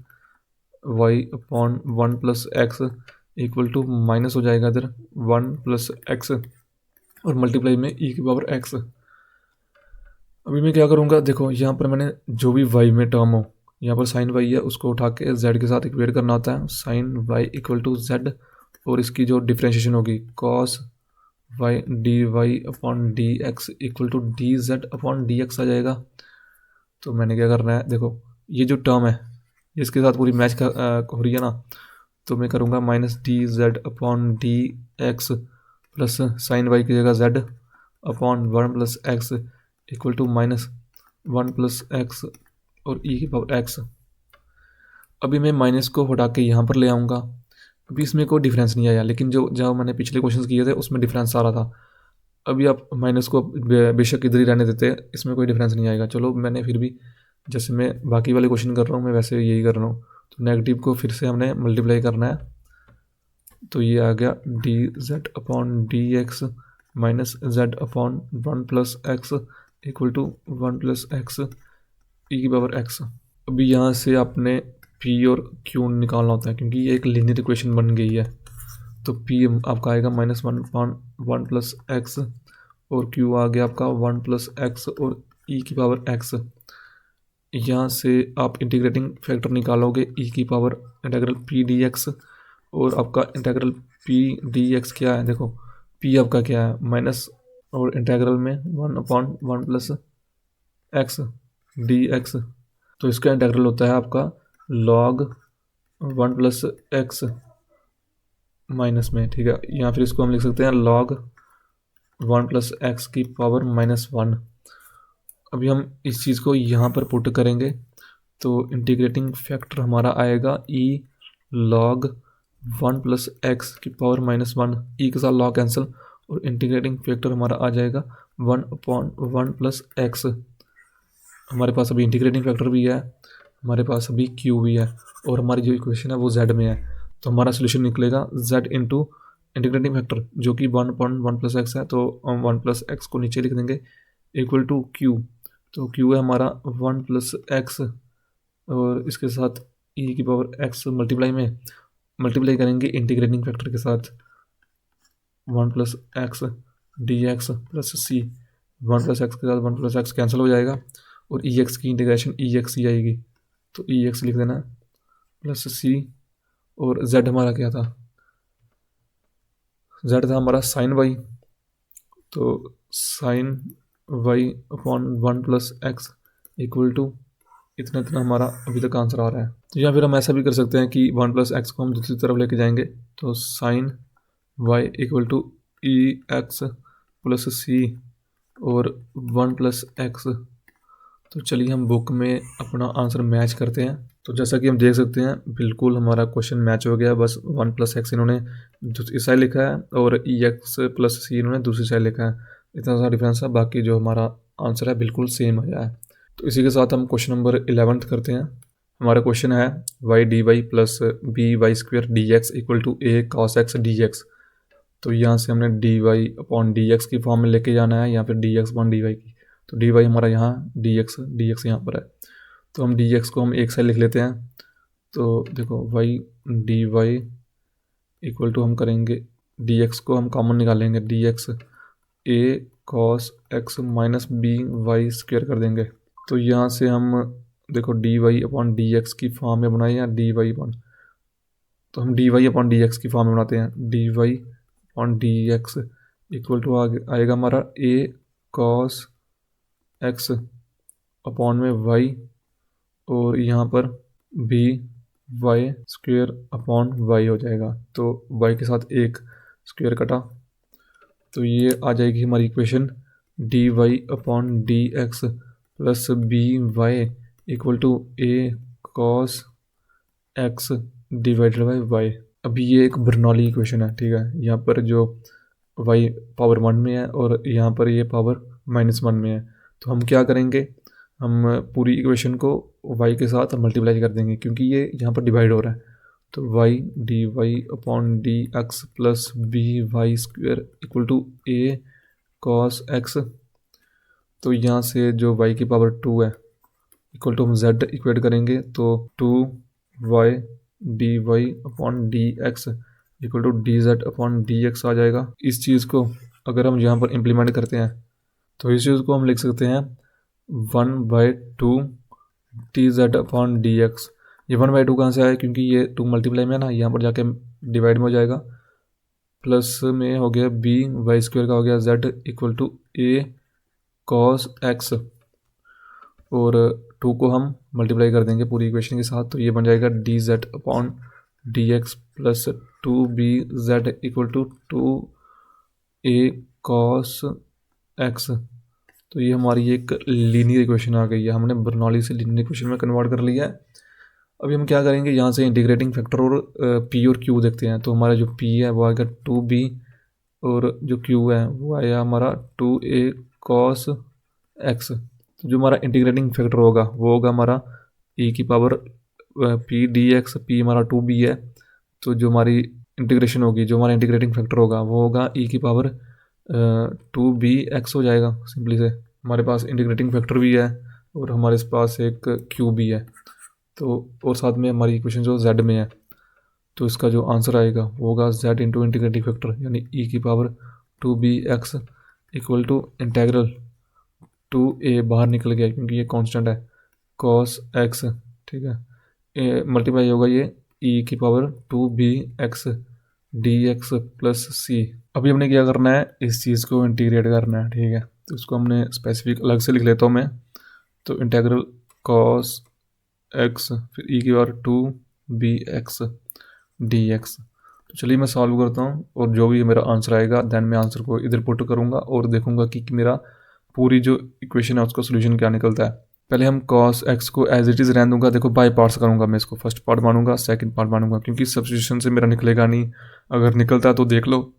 y upon one plus x equal to minus हो जाएगा इधर वन प्लस एक्स और मल्टीप्लाई में ई की पावर एक्स। अभी मैं क्या करूँगा, देखो यहाँ पर मैंने जो भी वाई में टर्म हो, यहाँ पर साइन वाई है उसको उठा के जेड के साथ इक्वेट करना होता है, sine y equal to z, और इसकी जो डिफ्रेंशिएशन होगी cos y d Y upon D x equal to d z upon D x आ जाएगा। तो मैंने क्या करना है, देखो ये जो टर्म है इसके साथ पूरी मैच हो रही है ना, तो मैं करूँगा minus d z upon D x plus sine y की जगह z upon one plus x equal to minus one plus x और ई की पावर एक्स। अभी मैं माइनस को हटा के यहाँ पर ले आऊँगा, अभी इसमें कोई डिफरेंस नहीं आया, लेकिन जो मैंने पिछले क्वेश्चन किए थे उसमें डिफरेंस आ रहा था। अभी आप माइनस को बेशक इधर ही रहने देते हैं, इसमें कोई डिफरेंस नहीं आएगा। चलो मैंने फिर भी जैसे मैं बाकी वाले क्वेश्चन कर रहा हूँ मैं वैसे यही कर रहा हूँ। तो नेगेटिव को फिर से हमने मल्टीप्लाई करना है, तो ये आ गया d z upon D x minus z upon one plus x equal to one plus x e की पावर एक्स। अभी यहाँ से आपने पी और क्यू निकालना होता है क्योंकि ये एक लीनियर इक्वेशन बन गई है। तो पी आपका आएगा minus one upon one plus x और क्यू आ गया आपका वन प्लस एक्स और ई की पावर एक्स। यहाँ से आप इंटीग्रेटिंग फैक्टर निकालोगे ई की power integral P d x, और आपका इंटेग्रल पी डी एक्स क्या है, देखो पी आपका क्या है माइनस और इंटेग्रल में one upon one plus x d x, तो इसका इंटेग्रल होता है आपका log one plus x minus में, ठीक है। या फिर इसको हम लिख सकते हैं लॉग वन प्लस एक्स की पावर माइनस वन। अभी हम इस चीज़ को यहाँ पर पुट करेंगे तो इंटीग्रेटिंग फैक्टर हमारा आएगा ई लॉग वन प्लस एक्स की पावर माइनस वन, ई के साथ लॉग कैंसिल और इंटीग्रेटिंग फैक्टर हमारा आ जाएगा 1/1 + x। हमारे पास अभी इंटीग्रेटिंग फैक्टर भी है, हमारे पास अभी q भी है, और हमारी जो इक्वेशन है वो z में है। तो हमारा सोल्यूशन निकलेगा z इंटू इंटीग्रेटिंग फैक्टर जो कि 1/1 + x है, तो हम 1 + x को नीचे लिख देंगे इक्वल टू q। तो q है हमारा 1 + x, और इसके साथ e⁻x मल्टीप्लाई करेंगे इंटीग्रेटिंग फैक्टर के साथ 1 + x dx plus c। 1 + x के साथ 1 + x कैंसिल हो जाएगा, और ex की इंटीग्रेशन ex ही आएगी, तो ex लिख देना प्लस c। और z हमारा क्या था, z था हमारा sin y, तो sin y/1 + x equal to इतना इतना हमारा अभी तक आंसर आ रहा है। तो या फिर हम ऐसा भी कर सकते हैं कि 1 + x को हम दूसरी तरफ लेके जाएंगे, तो sin y equal to ex plus c और 1 + x। तो चलिए हम बुक में अपना आंसर मैच करते हैं। तो जैसा कि हम देख सकते हैं बिल्कुल हमारा क्वेश्चन मैच हो गया, बस 1 + x इन्होंने इस साइड लिखा है और ex प्लस c इन्होंने दूसरी साइड लिखा है, इतना सा डिफरेंस है, बाकी जो हमारा आंसर है बिल्कुल सेम आया है। तो इसी के साथ हम क्वेश्चन नंबर 11 करते हैं। हमारा क्वेश्चन है y dy plus by² dx equal to a cos x dx। तो यहाँ से हमने dy/dx की फॉर्म में लेके जाना है, या फिर dx/dy की। तो dy हमारा यहाँ, dx यहाँ पर है, तो हम dx को हम एक साइड लिख लेते हैं। तो देखो y dy इक्वल टू हम करेंगे dx को हम कॉमन निकालेंगे, dx a cos x minus by² कर देंगे। तो यहाँ से हम देखो dy/dx की फॉर्म में बनाए या तो हम dy/dx की फॉर्म में बनाते हैं। dy/dx इक्वल टू आएगा हमारा a cos x अपॉन में y, और यहाँ पर by² अपॉन y हो जाएगा। तो y के साथ एक स्क्वेयर कटा, तो ये आ जाएगी हमारी equation dy/dx plus by equal to a cos x divided by y। अभी ये एक बर्नौली इक्वेशन है, ठीक है। यहाँ पर जो y पावर 1 में है और यहाँ पर ये पावर -1 में है, तो हम क्या करेंगे, हम पूरी इक्वेशन को y के साथ मल्टीप्लाई कर देंगे, क्योंकि ये यहाँ पर डिवाइड हो रहा है। तो y dy/dx plus by² equal to a cos x। तो यहाँ से जो y की पावर 2 है इक्वल टू हम z इक्वेट करेंगे, तो 2y dy/dx equal to dz/dx आ जाएगा। इस चीज़ को अगर हम यहाँ पर इम्प्लीमेंट करते हैं तो इस चीज़ को हम लिख सकते हैं 1/2 dz/dx। ये 1/2 कहाँ से आया, क्योंकि ये 2 मल्टीप्लाई में है ना, यहाँ पर जाके डिवाइड में हो जाएगा, प्लस में हो गया by² का हो गया z equal to a cos x, और 2 को हम मल्टीप्लाई कर देंगे पूरी इक्वेशन के साथ, तो ये बन जाएगा dz/dx plus 2bz equal to 2a cos x। तो ये हमारी एक लीनियर इक्वेशन आ गई है, हमने बर्नौली से लीनियर इक्वेशन में कन्वर्ट कर लिया है। अभी हम क्या करेंगे, यहाँ से इंटीग्रेटिंग फैक्टर और p और q देखते हैं। तो हमारा जो p है वो आएगा 2b, और जो q है वो आएगा हमारा 2a cos x। तो जो हमारा इंटीग्रेटिंग फैक्टर होगा वो होगा हमारा e की पावर p dx, p हमारा 2b है, तो जो हमारी इंटीग्रेशन होगी, जो हमारा इंटीग्रेटिंग फैक्टर होगा वो होगा e की पावर 2bx हो जाएगा। सिंपली से हमारे पास इंटीग्रेटिंग फैक्टर भी है और हमारे पास एक q भी है, तो और साथ में हमारी इक्वेशन जो z में है, तो इसका जो आंसर आएगा वो होगा z इंटू इंटीग्रेटिंग फैक्टर यानी e की power 2bx equal to integral 2a बाहर निकल गया क्योंकि ये कांस्टेंट है cos x, ठीक है, मल्टीप्लाई होगा ये e की power 2bx dx plus c। अभी हमने क्या करना है, इस चीज़ को इंटीग्रेट करना है, ठीक है। तो इसको हमने स्पेसिफिक अलग से लिख लेता हूँ मैं, तो इंटेग्रल cos x फिर e की पावर 2bx dx। तो चलिए मैं सॉल्व करता हूँ, और जो भी मेरा आंसर आएगा देन मैं आंसर को इधर पुट करूँगा और देखूँगा कि मेरा पूरी जो इक्वेशन है उसका सोल्यूशन क्या निकलता है। पहले हम cos x को एज इट इज़ रहने दूंगा, देखो बाय पार्ट्स करूँगा मैं, इसको फर्स्ट पार्ट मानूंगा सेकंड पार्ट मानूंगा, क्योंकि सब्स्टिट्यूशन से मेरा निकलेगा नहीं, अगर निकलता है तो देख लो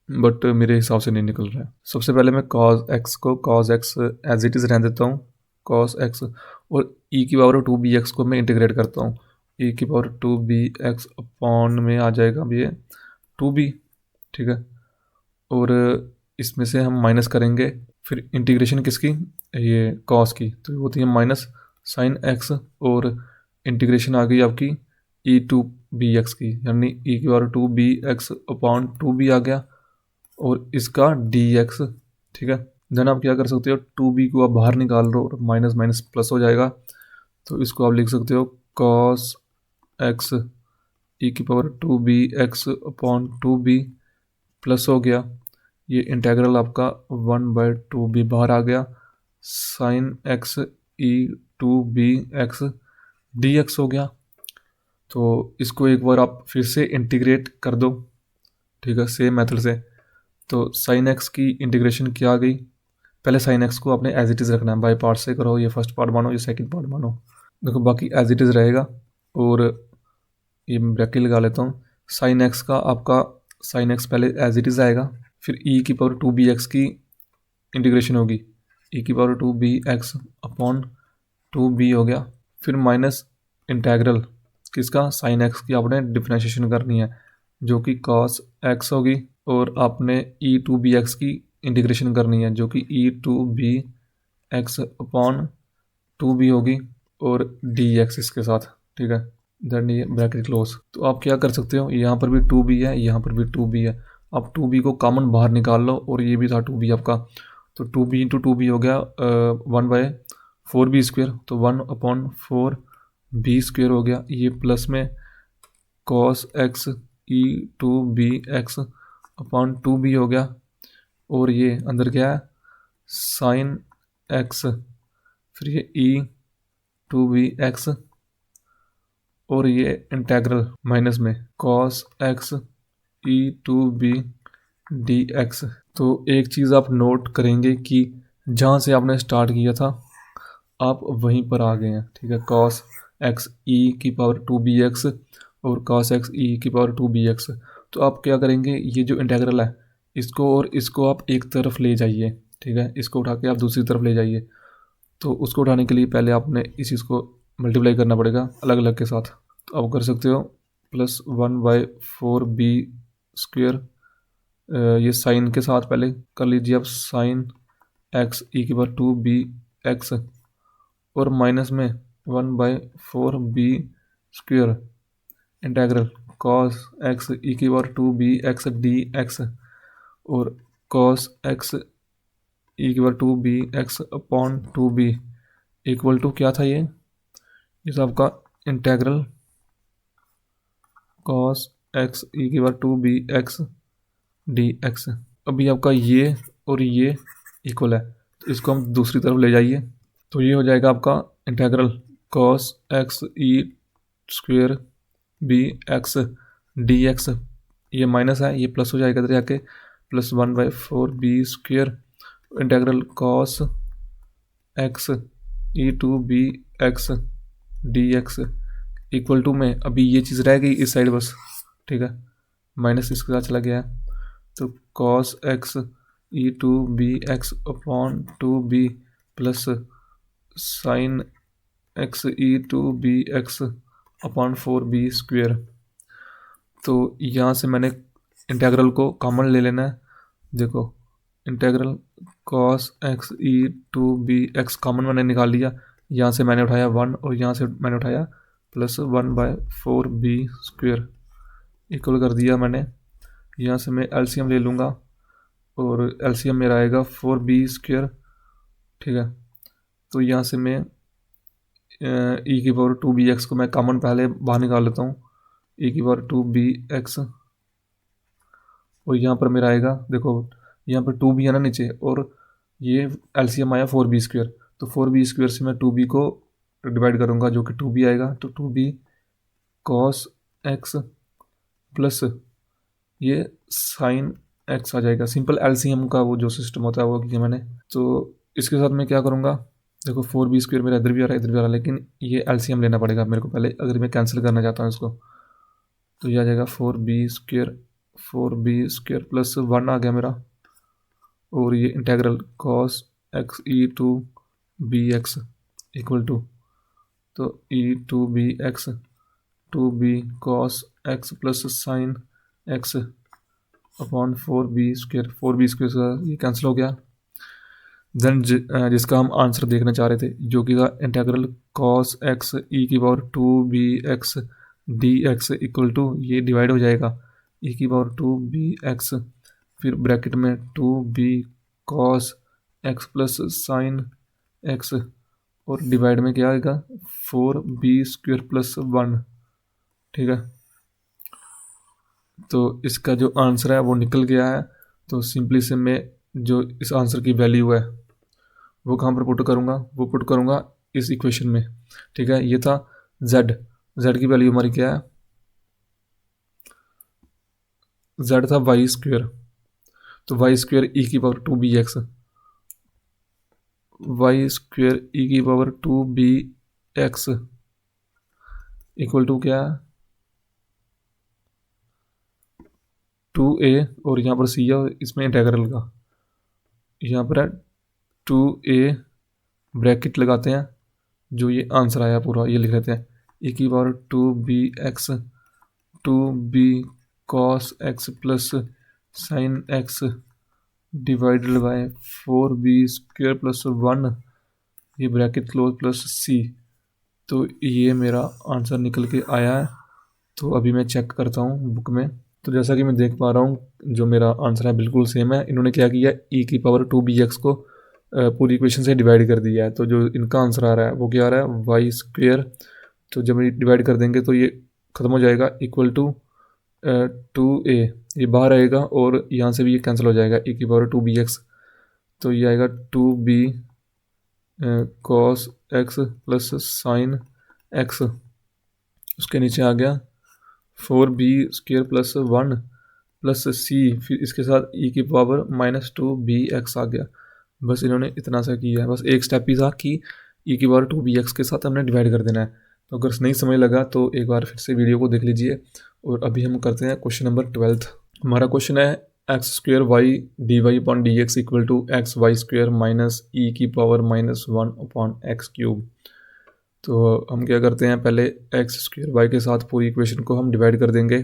बट मेरे हिसाब से नहीं निकल रहा है। सबसे पहले मैं cos x को cos x as it is रहने देता हूँ, cos x, और e की पावर 2bx को मैं इंटीग्रेट करता हूँ। e की पावर 2bx अपॉन में आ जाएगा अब ये 2b, ठीक है। और इसमें से हम माइनस करेंगे, फिर इंटीग्रेशन किसकी, ये cos की, तो ये होती है माइनस साइन x, और इंटीग्रेशन आ गई आपकी ई टू बी एक्स की, यानी ई की पावर 2bx अपॉन 2b आ गया, और इसका dx, ठीक है। देन आप क्या कर सकते हो, 2b को आप बाहर निकाल लो और माइनस माइनस प्लस हो जाएगा, तो इसको आप लिख सकते हो cos x ई की power 2bx upon 2b plus हो गया, ये इंटेग्रल आपका 1/2b बाहर आ गया, साइन x ई 2bx dx हो गया। तो इसको एक बार आप फिर से इंटीग्रेट कर दो, ठीक है, सेम मेथड से। तो साइन एक्स की इंटीग्रेशन क्या आ गई, पहले साइन एक्स को आपने एज इट इज़ रखना है, बाई पार्ट से करो, ये फर्स्ट पार्ट मानो, ये सेकंड पार्ट मानो, देखो बाकी एज इट इज़ रहेगा। और ये मैं ब्रैकेट लगा लेता हूँ, साइन एक्स का आपका साइन एक्स पहले एज इट इज़ आएगा, फिर ई की पावर 2bx की इंटीग्रेशन होगी, ई की पावर 2bx अपॉन 2b हो गया, फिर माइनस इंटेग्रल किसका, साइन एक्स की आपने डिफरेंशिएशन करनी है, जो कि cos x होगी, और आपने ई टू बी एक्स की इंटीग्रेशन करनी है, जो कि e to b x upon 2b होगी, और dx इसके साथ, ठीक है। देन ये ब्रैकेट क्लोज। तो आप क्या कर सकते हो, यहाँ पर भी 2b है, यहाँ पर भी 2b है, आप 2b को कॉमन बाहर निकाल लो, और ये भी था 2b आपका, तो 2b इंटू 2b हो गया 1/4b², तो 1/4b² हो गया, ये प्लस में cos x e to b x upon 2b हो गया, और ये अंदर क्या है, साइन x, फिर ये ई टू बी एक्स, और ये इंटेग्रल माइनस में cos x e to b d x. तो एक चीज़ आप नोट करेंगे कि जहाँ से आपने स्टार्ट किया था आप वहीं पर आ गए हैं, ठीक है। cos x ई की पावर 2bx और cos x ई की पावर 2bx। तो आप क्या करेंगे, ये जो इंटेग्रल है इसको और इसको आप एक तरफ ले जाइए, ठीक है, इसको उठा के आप दूसरी तरफ ले जाइए। तो उसको उठाने के लिए पहले आपने इस चीज़ को मल्टीप्लाई करना पड़ेगा अलग अलग के साथ। तो आप कर सकते हो +1/4b², ये साइन के साथ पहले कर लीजिए आप, साइन x ई की पावर 2bx, और माइनस में 1/4b² इंटेग्रल cos x ई की पावर 2bx dx, और cos x ई की power 2bx upon 2b equal to क्या था, ये सब आपका इंटेग्रल cos x ई की पावर 2bx dx। अभी आपका ये और ये इक्वल है, तो इसको हम दूसरी तरफ ले जाइए, तो ये हो जाएगा आपका integral cos x e bx dx, ये माइनस है, ये प्लस हो जाएगा इधर जाके, +1/4b² integral cos x e to b x dx equal to में अभी ये चीज़ रह गई इस साइड बस, ठीक है, माइनस इसके साथ चला गया है, तो cos x e to b x upon 2b plus sine x e to b x upon 4b²। तो यहाँ से मैंने इंटेग्रल को कॉमन ले लेना है, देखो integral cos x e to b x common मैंने निकाल लिया, यहाँ से मैंने उठाया 1 और यहाँ से मैंने उठाया +1/4b² इक्वल कर दिया मैंने। यहाँ से मैं एलसीएम ले लूँगा और एलसीएम मेरा आएगा 4b², ठीक है। तो यहाँ से मैं ई की पावर 2bx को मैं कॉमन पहले बाहर निकाल लेता हूँ, ई की पावर 2bx, और यहाँ पर मेरा आएगा, देखो यहाँ पर 2b है ना नीचे, और ये एलसीएम आया 4b², तो 4b² से मैं 2b को डिवाइड करूँगा, जो कि 2b आएगा, तो 2b cos x प्लस ये साइन x आ जाएगा। सिंपल एलसीएम का वो जो सिस्टम होता है वो किया मैंने। तो इसके साथ मैं क्या करूँगा, देखो 4b² मेरा इधर भी आ रहा है इधर भी आ रहा है, लेकिन ये एलसीएम लेना पड़ेगा मेरे को पहले, अगर मैं कैंसिल करना चाहता हूँ इसको, तो ये आ जाएगा 4b² 4b² प्लस 1 आ गया मेरा, और ये integral cos x e to b x equal to, तो e to b x to b cos x plus sine x upon 4b² ये कैंसिल हो गया। देन जिसका हम आंसर देखना चाह रहे थे, जो कि था इंटेग्रल कॉस एक्स ई की power 2bx d x equal to, ये डिवाइड हो जाएगा ई की पावर 2bx, फिर ब्रैकेट में 2b cos x plus sine x, और डिवाइड में क्या आएगा 4b² प्लस 1। ठीक है, तो इसका जो आंसर है वो निकल गया है। तो सिंपली से मैं जो इस आंसर की वैल्यू है वो कहाँ पर पुट करूँगा, वो पुट करूँगा इस इक्वेशन में। ठीक है, ये था z की वैल्यू हमारी क्या है, z था y², तो y² ई की पावर 2bx, y² ई की पावर 2bx इक्वल टू क्या है 2a, और यहाँ पर c है इसमें इंटेग्रल का, यहाँ पर है 2a ब्रैकेट लगाते हैं, जो ये आंसर आया पूरा ये लिख लेते हैं e की power 2bx 2b cos x plus sine x divided bye 4b² plus 1, ये ब्रैकेट क्लोज प्लस c। तो ये मेरा आंसर निकल के आया है। तो अभी मैं चेक करता हूँ बुक में, तो जैसा कि मैं देख पा रहा हूँ जो मेरा आंसर है बिल्कुल सेम है। इन्होंने क्या किया, e की पावर 2bx को पूरी इक्वेशन से डिवाइड कर दिया है, तो जो इनका आंसर आ रहा है वो क्या आ रहा है y²। तो जब डिवाइड कर देंगे तो ये ख़त्म हो जाएगा इक्वल टू 2a, ये बाहर आएगा और यहाँ से भी ये कैंसिल हो जाएगा e की पावर 2bx, तो ये आएगा 2b cos x plus sine x, उसके नीचे आ गया 4b² प्लस 1 प्लस c, फिर इसके साथ e की पावर -2bx आ गया। बस इन्होंने इतना सा किया है, बस एक स्टेप ही था कि e की पावर 2bx के साथ हमने डिवाइड कर देना है। तो अगर नहीं समझ लगा तो एक बार फिर से वीडियो को देख लीजिए। और अभी हम करते हैं क्वेश्चन नंबर 12। हमारा क्वेश्चन है x² y dy/dx equal to xy² minus e की पावर -1/x³। तो हम क्या करते हैं, पहले x² y के साथ पूरी इक्वेशन को हम डिवाइड कर देंगे।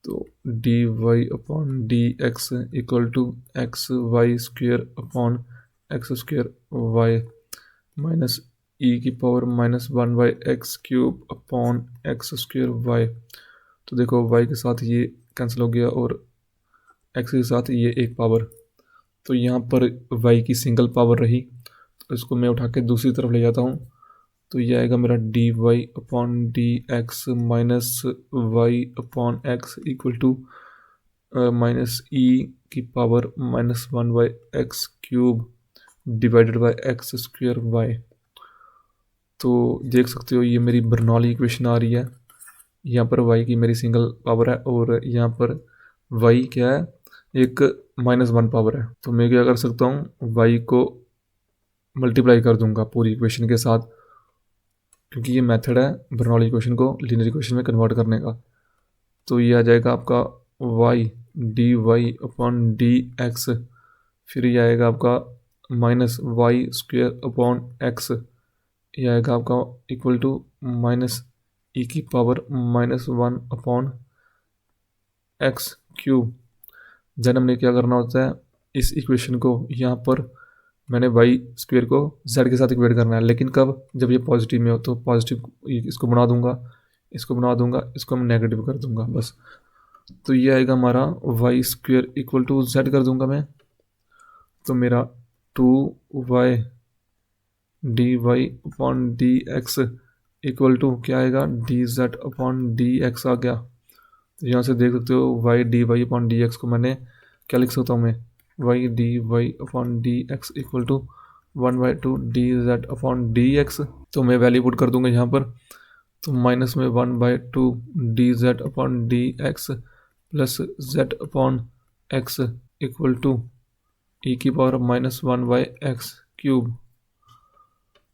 तो dy/dx equal to xy² y minus e की पावर -1/x³ y। तो देखो y के साथ ये कैंसिल हो गया और x के साथ ये एक पावर, तो यहाँ पर y की सिंगल पावर रही, तो इसको मैं उठा के दूसरी तरफ ले जाता हूँ। तो ये आएगा मेरा dy/dx minus y/x equal to minus e की power -1/x³ divided by x²y। तो देख सकते हो ये मेरी बर्नौली इक्वेशन आ रही है। यहाँ पर y की मेरी सिंगल पावर है और यहाँ पर y क्या है, एक -1 पावर है। तो मैं क्या कर सकता हूँ, y को मल्टीप्लाई कर दूंगा पूरी इक्वेशन के साथ, क्योंकि ये मेथड है बर्नौली इक्वेशन को लीनियर इक्वेशन में कन्वर्ट करने का। तो ये आ जाएगा आपका y dy/dx, फिर ये आएगा आपका -y²/x, ये आएगा आपका इक्वल टू माइनस ई की पावर -1/x³। जन हमने क्या करना होता है, इस इक्वेशन को यहाँ पर मैंने y² को z के साथ इक्वेट करना है, लेकिन कब, जब ये पॉजिटिव में हो। तो पॉजिटिव इसको बना दूंगा, इसको बना दूंगा, इसको मैं नेगेटिव कर दूंगा बस। तो ये आएगा हमारा y² इक्वल टू z कर दूंगा मैं, तो मेरा 2y dy/dx इक्वल टू क्या आएगा dz/dx आ गया। तो यहाँ से देख सकते हो y dy/dx को मैंने क्या लिख सकता हूँ मैं, y dy/dx equal to 1/2 dz/dx। तो मैं वैल्यू पुट कर दूंगा यहाँ पर, तो माइनस में 1/2 dz/dx plus z/x equal to ई की पावर -1/x³।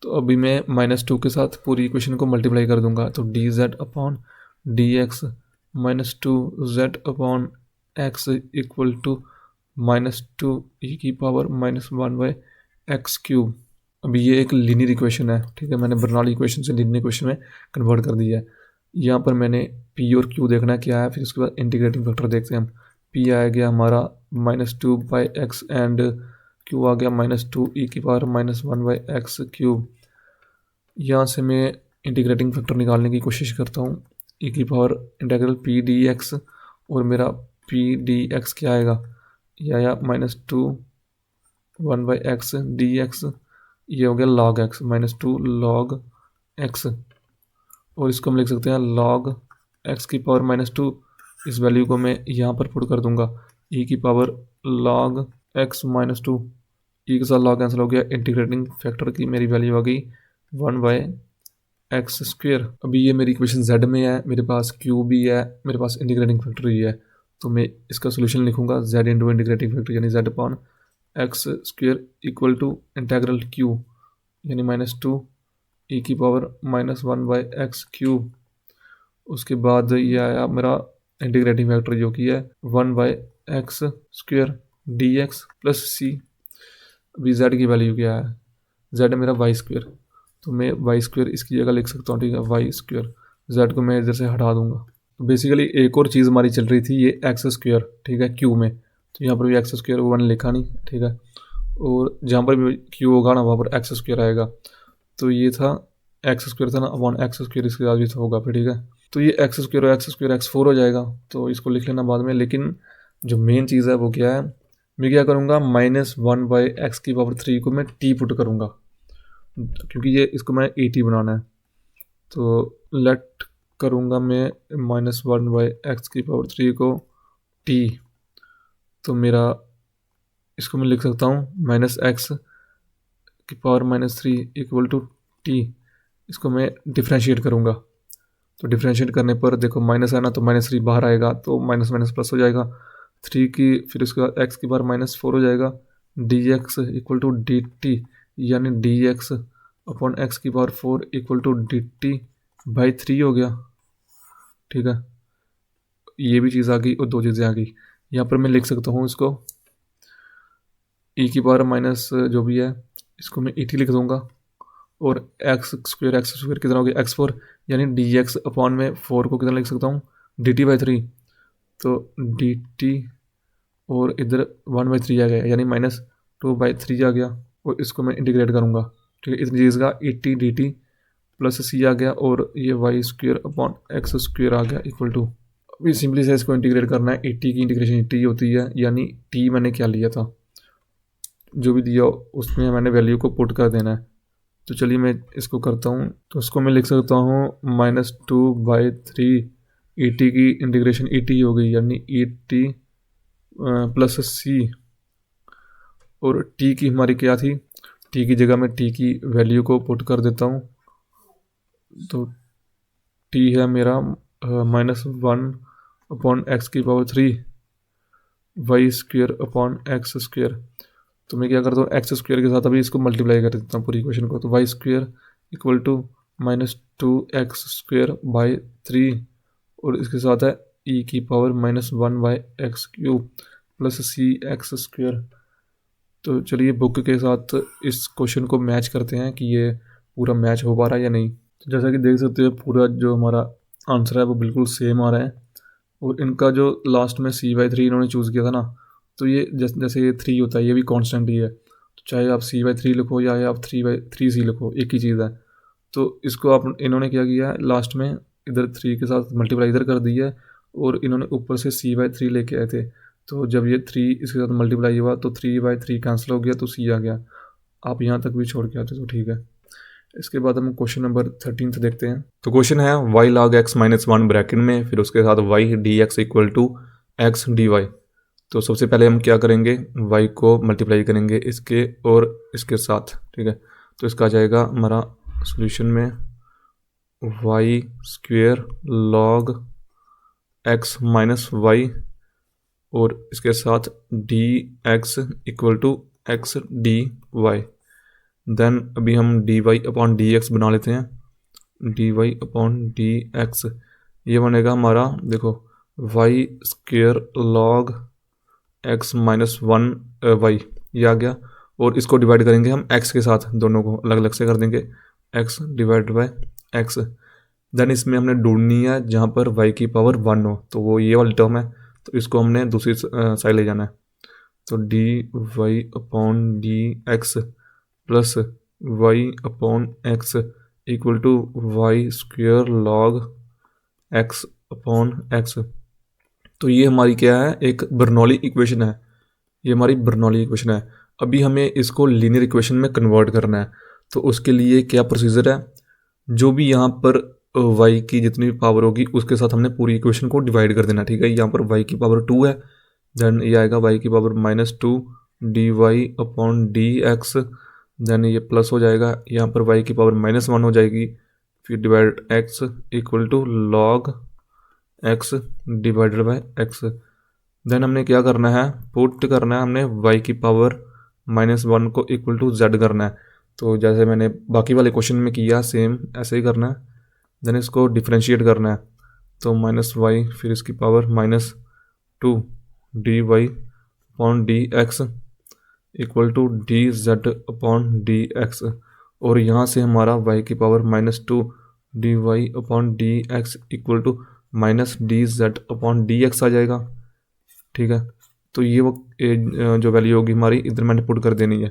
तो अभी मैं -2 के साथ पूरी इक्वेशन को मल्टीप्लाई कर दूंगा, तो dz/dx -2 z/x x equal to -2e⁻−1/x³। अभी ये एक लीनियर इक्वेशन है, ठीक है, मैंने बर्नौली इक्वेशन से लीनियर इक्वेशन में कन्वर्ट कर दिया है। यहाँ पर मैंने p और q देखना क्या है, फिर उसके बाद इंटीग्रेटिंग फैक्टर देखते हैं हम। p आ गया हमारा -2/x एंड q आ गया -2e⁻−1/x³। यहाँ से मैं इंटीग्रेटिंग फैक्टर निकालने की कोशिश करता हूँ। इंटीग्रल p dx और मेरा p dx क्या आएगा, यह आया -2 1/x dx, ये हो गया log x, -2 log x, और इसको हम लिख सकते हैं log x⁻²। इस वैल्यू को मैं यहाँ पर पुट कर दूंगा, e⁻log x-2, e के साथ log कैंसिल हो गया। इंटीग्रेटिंग फैक्टर की मेरी वैल्यू आ गई 1/x²। अभी ये मेरी इक्वेशन z में है, मेरे पास q भी है, मेरे पास इंटीग्रेटिंग फैक्टर भी है, तो मैं इसका सोल्यूशन लिखूंगा z इंटू इंटीग्रेटिंग फैक्टर यानी z/x² equal to integral q यानी -2e⁻−1/x³। उसके बाद ये आया मेरा इंटीग्रेटिंग फैक्टर जो कि है 1/x² dx प्लस c। अभी z की वैल्यू क्या है, z मेरा y², तो मैं y² इसकी जगह लिख सकता हूँ, ठीक है, y²। z को मैं इधर से हटा दूंगा। बेसिकली एक और चीज़ हमारी चल रही थी, ये x², ठीक है, q में, तो यहाँ पर भी x² वो मैंने लिखा नहीं, ठीक है, और जहाँ पर भी q होगा ना वहाँ पर x² आएगा। तो ये था x² था ना, अपॉन x², इसके बाद भी तो होगा फिर, ठीक है। तो ये x² और x² x4 हो जाएगा, तो इसको लिख लेना बाद में। लेकिन जो मेन चीज़ है वो क्या है, मैं क्या करूँगा, -1/x³ को मैं t पुट करूँगा, क्योंकि ये इसको मैं at बनाना है। तो लेट करूँगा मैं -1/x³ को t, तो मेरा इसको मैं लिख सकता हूँ -x⁻³ इक्वल टू t। इसको मैं डिफ्रेंशिएट करूँगा, तो डिफ्रेंशिएट करने पर देखो माइनस है ना, तो -3 बाहर आएगा, तो माइनस माइनस प्लस हो जाएगा 3 की, फिर उसके बाद x⁻⁻4 हो जाएगा, dx इक्वल टू dt यानी dx अपॉन x⁻4 इक्वल टू dt/3 हो गया, ठीक है। ये भी चीज़ आ गई और दो चीज़ें आ गई। यहाँ पर मैं लिख सकता हूँ इसको e⁻- जो भी है इसको मैं et लिख दूंगा, और x² कितना हो गया x4, यानी dx अपॉन में 4 को कितना लिख सकता हूँ dt/3, तो dt और इधर 1/3 आ गया यानी -2/3 आ गया, और इसको मैं इंटीग्रेट करूँगा, ठीक है। इस चीज़ का et dt प्लस c आ गया, और ये y² अपॉन x² आ गया इक्वल टू। अभी सिंपली से इसको इंटीग्रेट करना है, et की इंटीग्रेशन et होती है, यानी t मैंने क्या लिया था, जो भी दिया उसमें मैंने वैल्यू को पुट कर देना है। तो चलिए मैं इसको करता हूँ, तो इसको मैं लिख सकता हूँ -2/3 et की इंटीग्रेशन et हो गई, यानी et प्लस c, और t की हमारी क्या थी, t की जगह मैं t की वैल्यू को पुट कर देता हूँ, तो t है मेरा -1/x⁻³ y² अपॉन x²। तो मैं क्या करता हूँ, x² के साथ अभी इसको मल्टीप्लाई कर देता हूँ पूरी इक्वेशन को, तो y² इक्वल टू -2x²/3, और इसके साथ है e⁻−1/x³ प्लस cx²। तो चलिए बुक के साथ इस क्वेश्चन को मैच करते हैं कि ये पूरा मैच हो पा रहा है या नहीं। तो जैसा कि देख सकते हो पूरा जो हमारा आंसर है वो बिल्कुल सेम आ रहा है, और इनका जो लास्ट में c/3 इन्होंने चूज़ किया था ना, तो ये जैसे ये 3 होता है, ये भी कांस्टेंट ही है, तो चाहे आप c/3 लिखो या आप 3/3c लिखो, एक ही चीज़ है। तो इसको आप इन्होंने क्या किया है, लास्ट में इधर 3 के साथ मल्टीप्लाई इधर कर दी है, और इन्होंने ऊपर से c/3 लेके आए थे, तो जब ये 3 इसके साथ मल्टीप्लाई हुआ तो 3/3 कैंसिल हो गया, तो c आ गया। आप यहाँ तक भी छोड़ के आते तो ठीक है। इसके बाद हम क्वेश्चन नंबर 13 देखते हैं। तो क्वेश्चन है y log x-1 ब्रैकेट में, फिर उसके साथ y dx equal to x dy। तो सबसे पहले हम क्या करेंगे, y को मल्टीप्लाई करेंगे इसके और इसके साथ, ठीक है। तो इसका आ जाएगा हमारा सॉल्यूशन में y² log x-y और इसके साथ dx equal to x dy। Then अभी हम dy अपॉन dx बना लेते हैं, dy अपॉन dx, ये बनेगा हमारा, देखो y square log x minus one y, ये आ गया। और इसको डिवाइड करेंगे हम एक्स के साथ, दोनों को अलग अलग से कर देंगे, x divide by x. Then इसमें हमने ढूंढनी है जहाँ पर वाई की पावर 1 हो, तो वो ये वाली टर्म है, तो इसको हमने दूसरी साइड ले जाना है। तो d Y upon D x plus y upon x equal to y square log x upon x. तो ये हमारी क्या है, एक बर्नौली इक्वेशन है, ये हमारी बर्नौली इक्वेशन है। अभी हमें इसको लीनियर इक्वेशन में कन्वर्ट करना है। तो उसके लिए क्या प्रोसीजर है, जो भी यहाँ पर y की जितनी भी पावर होगी उसके साथ हमने पूरी इक्वेशन को डिवाइड कर देना, ठीक है। यहाँ पर y की पावर 2 है, देन ये आएगा y की power -2 d Y upon D x, then ये प्लस हो जाएगा, यहाँ पर y की पावर -1 हो जाएगी, फिर divide x equal to log x divided by x। Then हमने क्या करना है, पुट करना है हमने y की पावर -1 को इक्वल टू z करना है। तो जैसे मैंने बाकी वाले क्वेश्चन में किया सेम ऐसे ही करना है। देन इसको डिफ्रेंशिएट करना है, तो -y फिर इसकी power -2 d Y upon D x equal to d z upon D x. और यहाँ से हमारा y की power -2 d Y upon D x equal to -d z upon D x आ जाएगा, ठीक है। तो ये वो जो वैल्यू होगी हमारी इधर मैंने पुट कर देनी है,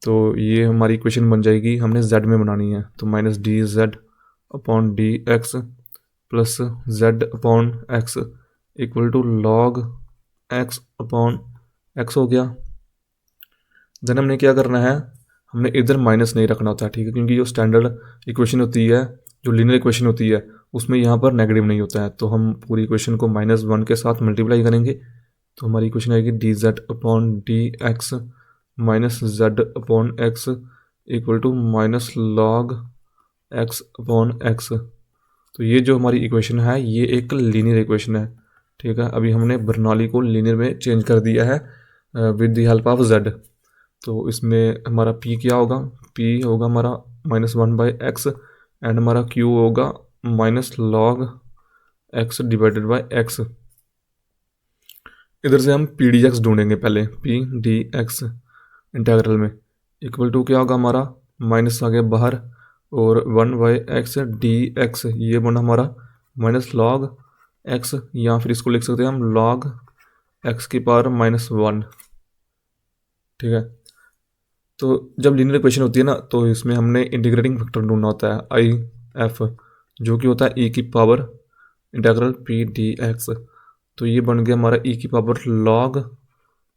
तो ये हमारी इक्वेशन बन जाएगी, हमने z में बनानी है। तो -dz upon D x plus z upon x equal to log x upon x हो गया। देन हमने क्या करना है, हमने इधर माइनस नहीं रखना होता है, ठीक है, क्योंकि जो स्टैंडर्ड इक्वेशन होती है, जो लीनियर इक्वेशन होती है, उसमें यहाँ पर नेगेटिव नहीं होता है। तो हम पूरी इक्वेशन को -1 के साथ मल्टीप्लाई करेंगे, तो हमारी इक्वेशन आएगी d z upon D x minus z upon x equal to minus log x upon x. तो ये जो हमारी इक्वेशन है ये एक लीनियर इक्वेशन है, ठीक है। अभी हमने बर्नौली को लीनियर में चेंज कर दिया है with the help of Z. तो इसमें हमारा p क्या होगा, p होगा हमारा -1/x एंड हमारा q होगा -log x divided by x। इधर से हम पी डी एक्स ढूंढेंगे पहले, पी डी एक्स इंटीग्रल में इक्वल टू क्या होगा, हमारा माइनस आ गया बाहर और 1/x डी एक्स, ये बना हमारा -log x, या फिर इसको लिख सकते हैं हम log x की पावर -1, ठीक है। तो जब लीनियर इक्वेशन होती है ना, तो इसमें हमने इंटीग्रेटिंग फैक्टर ढूंढना होता है आई एफ, जो कि होता है e की power integral P d x. तो ये बन गया हमारा e की पावर log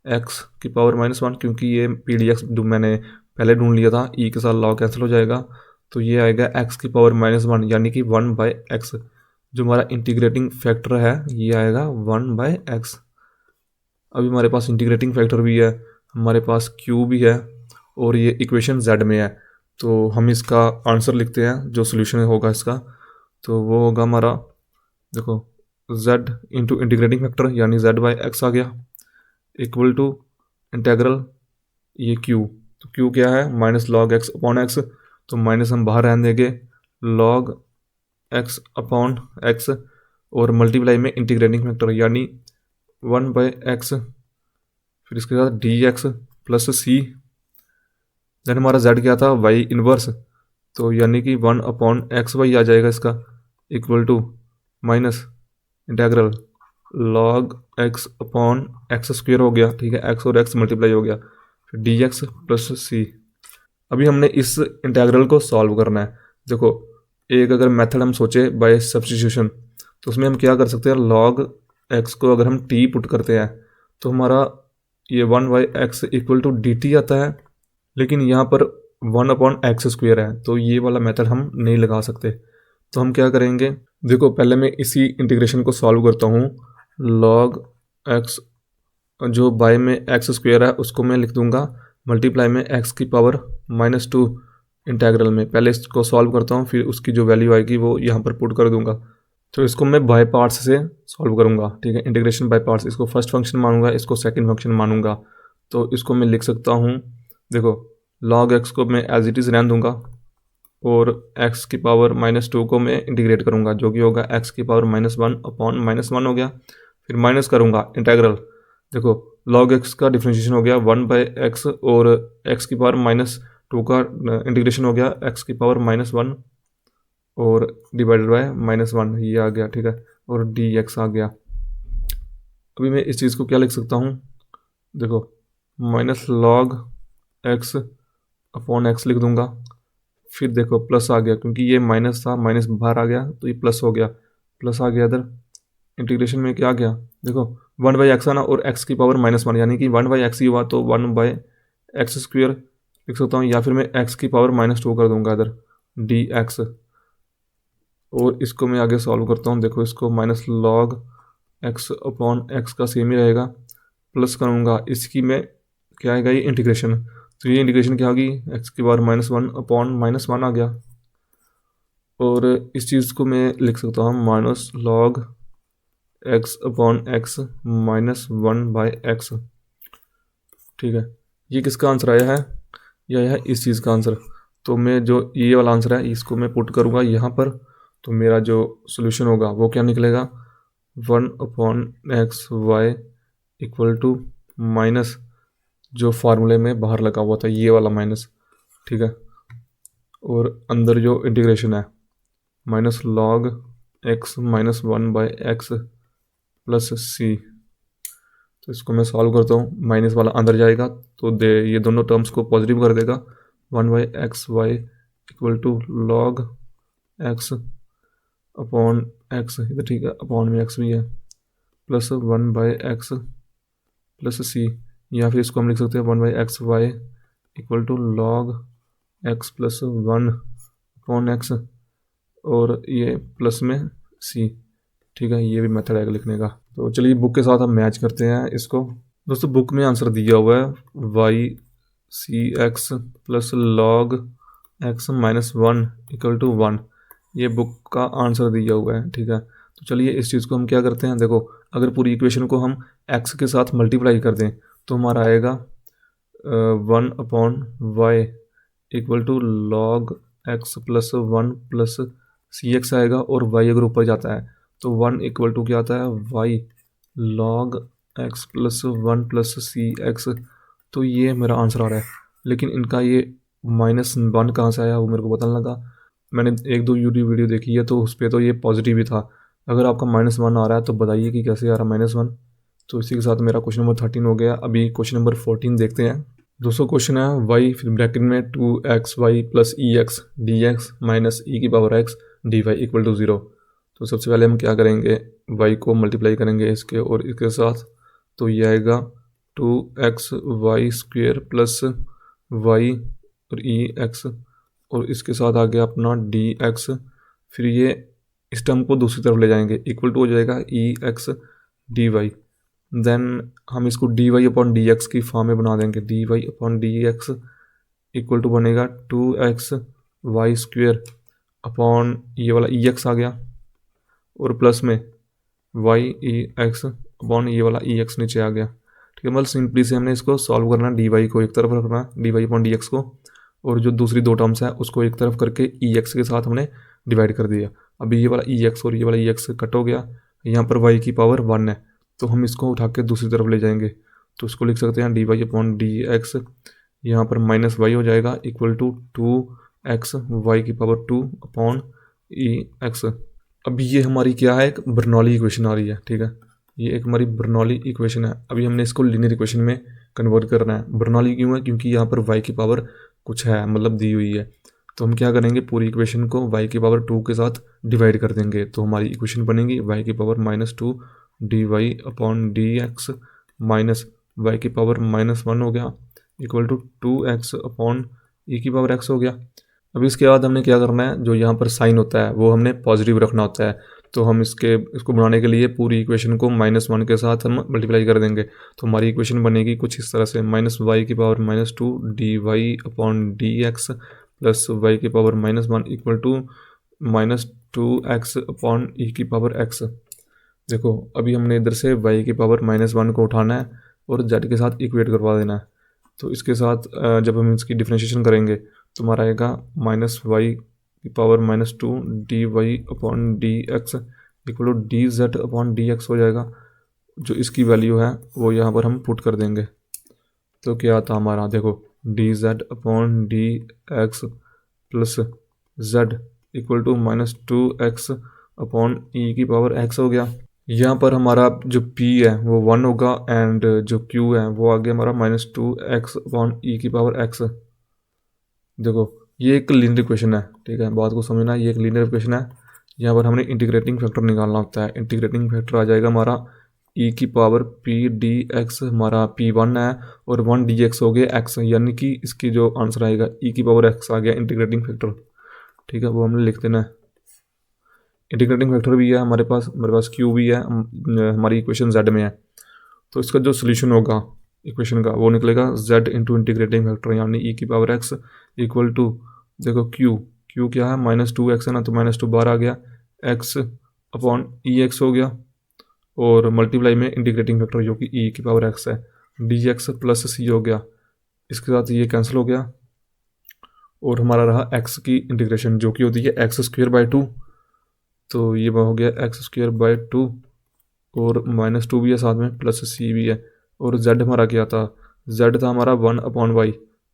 x की पावर -1, क्योंकि ये पी डी एक्स मैंने पहले ढूंढ लिया था, e के साथ log कैंसिल हो जाएगा, तो ये आएगा x की पावर -1 यानी कि 1/x। जो हमारा इंटीग्रेटिंग फैक्टर है ये आएगा 1/x। अभी हमारे पास इंटीग्रेटिंग फैक्टर भी है, हमारे पास q भी है और ये इक्वेशन z में है। तो हम इसका आंसर लिखते हैं, जो सोल्यूशन होगा इसका, तो वो होगा हमारा, देखो z इंटू इंटीग्रेटिंग फैक्टर यानी z/x आ गया इक्वल टू इंटेग्रल ये q, तो q क्या है -log x अपॉन x, तो माइनस हम बाहर रहने देंगे log x अपॉन x और मल्टीप्लाई में इंटीग्रेटिंग फैक्टर यानी 1/x, फिर इसके साथ dx प्लस c। देन हमारा z क्या था, y इनवर्स, तो यानी कि 1/xy आ जाएगा इसका equal to minus integral log x upon x square हो गया, ठीक है, x और x मल्टीप्लाई हो गया, फिर dx प्लस c। अभी हमने इस इंटेग्रल को सॉल्व करना है। देखो एक अगर मेथड हम सोचे बाय सब्स्टिट्यूशन, तो उसमें हम क्या कर सकते हैं, log x को अगर हम t पुट करते हैं तो हमारा ये 1/x इक्वल टू dt आता है, लेकिन यहाँ पर 1/x स्क्वेयर है, तो ये वाला मेथड हम नहीं लगा सकते। तो हम क्या करेंगे, देखो पहले मैं इसी इंटीग्रेशन को सॉल्व करता हूँ। log x जो बाय में एक्स स्क्वेयर है उसको मैं लिख दूंगा मल्टीप्लाई में x की पावर -2 इंटीग्रल में। पहले इसको सॉल्व करता हूँ, फिर उसकी जो वैल्यू आएगी वो यहाँ पर पुट कर दूंगा। तो इसको मैं बाय पार्ट्स से सॉल्व करूँगा, ठीक है, इंटीग्रेशन बाय पार्ट्स। इसको फर्स्ट फंक्शन मानूंगा, इसको सेकंड फंक्शन मानूंगा। तो इसको मैं लिख सकता हूँ, देखो log x को मैं एज इट इज़ रहने दूंगा और एक्स की पावर -2 को मैं इंटीग्रेट करूँगा, जो कि होगा एक्स की पावर -1 अपॉन -1 हो गया। फिर माइनस करूँगा इंटेग्रल, देखो log x का डिफ्रेंशिएशन हो गया 1/x और x की पावर -2 का इंटीग्रेशन हो गया x की पावर -1 और डिवाइडेड बाय -1, ये आ गया, ठीक है, और dx आ गया। अभी मैं इस चीज़ को क्या लिख सकता हूँ, देखो -log x अपॉन x लिख दूंगा। फिर देखो प्लस आ गया, क्योंकि ये माइनस था, माइनस बाहर आ गया तो ये प्लस हो गया, प्लस आ गया इधर। इंटीग्रेशन में क्या आ गया, देखो 1/x आना और x की पावर -1, यानी कि 1/x ही हुआ तो 1/x² लिख सकता हूँ, या फिर मैं x की पावर -2 कर दूंगा इधर dx। और इसको मैं आगे सॉल्व करता हूँ, देखो इसको -log x अपॉन x का सेम ही रहेगा, प्लस करूँगा इसकी में क्या आएगा, ये इंटीग्रेशन, तो ये इंटीग्रेशन क्या होगी, x की पावर -1 अपॉन -1 आ गया। और इस चीज़ को मैं लिख सकता हूँ -log x upon x -1/x, ठीक है। ये किसका आंसर आया है, यह आया है इस चीज़ का आंसर। तो मैं जो ये वाला आंसर है इसको मैं पुट करूँगा यहाँ पर, तो मेरा जो सोल्यूशन होगा वो क्या निकलेगा, 1/xy इक्वल टू माइनस जो फार्मूले में बाहर लगा हुआ था ये वाला माइनस, ठीक है, और अंदर जो इंटीग्रेशन है -log x -1/x plus c। तो इसको मैं सॉल्व करता हूँ, माइनस वाला अंदर जाएगा तो ये दोनों टर्म्स को पॉजिटिव कर देगा, 1/xy equal to log x upon x, इधर ठीक है, अपॉन में x भी है, प्लस 1/x प्लस c, या फिर इसको हम लिख सकते हैं 1/xy equal to log x plus 1 upon x और ये प्लस में c, ठीक है। ये भी मेथड है लिखने का। तो चलिए बुक के साथ हम मैच करते हैं इसको। दोस्तों बुक में आंसर दिया हुआ है y(cx) plus log x -1 equal to 1, ये बुक का आंसर दिया हुआ है, ठीक है। तो चलिए इस चीज़ को हम क्या करते हैं, देखो अगर पूरी इक्वेशन को हम x के साथ मल्टीप्लाई कर दें तो हमारा आएगा 1/y equal to log x plus 1 plus cx आएगा, और y अगर ऊपर जाता है तो 1 इक्वल टू क्या आता है, y log x plus 1 plus cx। तो ये मेरा आंसर आ रहा है, लेकिन इनका ये -1 कहाँ से आया वो मेरे को पता नहीं लगा। मैंने 1-2 यूट्यूब वीडियो देखी है तो उस पर तो ये पॉजिटिव ही था। अगर आपका -1 आ रहा है तो बताइए कि कैसे आ रहा है -1। तो इसी के साथ मेरा क्वेश्चन नंबर 13 हो गया। अभी क्वेश्चन नंबर 14 देखते हैं। दोस्तों क्वेश्चन है y फिर ब्रैकेट में 2xy plus ex dx minus e की power x dy equal to 0। तो सबसे पहले हम क्या करेंगे, y को मल्टीप्लाई करेंगे इसके और इसके साथ, तो ये आएगा 2xy² प्लस y और ex, और इसके साथ आ गया अपना dx। फिर ये इस टर्म को दूसरी तरफ ले जाएंगे, इक्वल टू हो जाएगा ex dy। देन हम इसको dy अपॉन dx की फॉर्म में बना देंगे, dy upon dx equal to बनेगा 2xy² अपॉन ये वाला ex आ गया, और प्लस में y(ex) अपॉन ये वाला ex नीचे आ गया, ठीक है। मतलब सिंपली से हमने इसको सॉल्व करना, dy को एक तरफ रखना, dy अपॉन dx को, और जो दूसरी दो टर्म्स है उसको एक तरफ करके ex के साथ हमने डिवाइड कर दिया। अभी ये वाला ex और ये वाला ex कट हो गया, यहाँ पर y की पावर 1 है तो हम इसको उठा के दूसरी तरफ ले जाएंगे, तो इसको लिख सकते हैं dy अपॉन dx, यहाँ पर -y हो जाएगा इक्वल टू 2x y की पावर 2 अपॉन ex। अभी ये हमारी क्या है, एक बर्नौली इक्वेशन आ रही है, ठीक है। ये एक हमारी बर्नौली इक्वेशन है। अभी हमने इसको लीनियर इक्वेशन में कन्वर्ट करना है। बर्नौली क्यों है, क्योंकि यहाँ पर y की पावर कुछ है, मतलब दी हुई है। तो हम क्या करेंगे, पूरी इक्वेशन को y की पावर 2 के साथ डिवाइड कर देंगे, तो हमारी इक्वेशन बनेगी y की power -2 dy upon dx minus y की पावर -1 हो गया equal to 2x upon e की पावर x हो गया। अभी इसके बाद हमने क्या करना है, जो यहाँ पर साइन होता है वो हमने पॉजिटिव रखना होता है। तो हम इसको बनाने के लिए पूरी इक्वेशन को -1 के साथ हम मल्टीप्लाई कर देंगे, तो हमारी इक्वेशन बनेगी कुछ इस तरह से, -y की power -2 dy upon dx plus y की power -1 equal to -2x upon e की पावर x। देखो अभी हमने इधर से y की पावर -1 को उठाना है और z के साथ इक्वेट करवा देना है। तो इसके साथ जब हम इसकी डिफ्रेंशिएशन करेंगे तो हमारा आएगा -y की power -2 dy/dx equal to dz/dx हो जाएगा। जो इसकी वैल्यू है वो यहाँ पर हम पुट कर देंगे। तो क्या आता हमारा, देखो dz/dx plus z equal to -2x/e⁻x हो गया। यहाँ पर हमारा जो p है वो 1 होगा एंड जो q है वो आ गया हमारा -2x/e⁻x। देखो ये एक लीनियर इक्वेशन है, ठीक है, बात को समझना, ये एक लीनियर इक्वेशन है। यहाँ पर हमने इंटीग्रेटिंग फैक्टर निकालना होता है। इंटीग्रेटिंग फैक्टर आ जाएगा हमारा e⁻p/dx, हमारा p1 है और 1 dx हो गया x, यानी कि इसकी जो आंसर आएगा e⁻x आ गया इंटीग्रेटिंग फैक्टर, ठीक है, वो हमने लिख देना है। इंटीग्रेटिंग फैक्टर भी है हमारे पास q भी है, हमारी इक्वेशन z में है। तो इसका जो सोल्यूशन होगा इक्वेशन का वो निकलेगा z इंटू इंटीग्रेटिंग फैक्टर यानी e⁻x इक्वल टू, देखो q क्या है -2x है ना, तो -2 बाहर आ गया, x/ex हो गया और मल्टीप्लाई में इंटीग्रेटिंग फैक्टर जो कि e⁻x है dx प्लस c हो गया। इसके साथ ये कैंसिल हो गया और हमारा रहा x की इंटीग्रेशन जो कि होती है x² 2। तो ये हो गया x² 2 और -2 भी है साथ में, प्लस c भी है। और z हमारा क्या था, z था हमारा 1/y,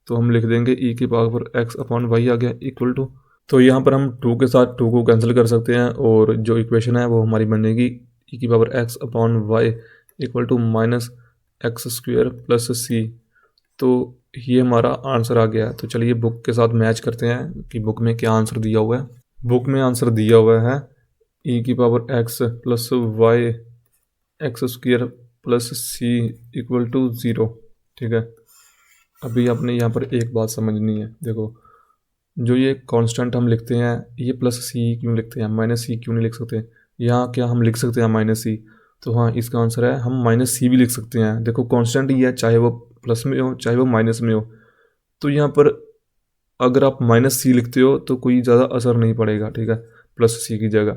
तो हम लिख देंगे e⁻x/y आ गया इक्वल टू। तो यहाँ पर हम 2 के साथ 2 को कैंसिल कर सकते हैं और जो इक्वेशन है वो हमारी बनेगी e⁻x/y equal to -x² plus c। तो ये हमारा आंसर आ गया। तो चलिए बुक के साथ मैच करते हैं कि बुक में क्या आंसर दिया हुआ है। बुक में आंसर दिया हुआ है e⁻x+y x² plus c equal to 0, ठीक है। अभी आपने यहाँ पर एक बात समझनी है, देखो जो ये कांस्टेंट हम लिखते हैं ये प्लस c क्यों लिखते हैं, माइनस c क्यों नहीं लिख सकते। यहाँ क्या हम लिख सकते हैं -c, तो हाँ इसका आंसर है हम -c भी लिख सकते हैं। देखो कांस्टेंट ही है, चाहे वो प्लस में हो चाहे वो माइनस में हो। तो यहाँ पर अगर आप -c लिखते हो तो कोई ज़्यादा असर नहीं पड़ेगा, ठीक है, प्लस c की जगह।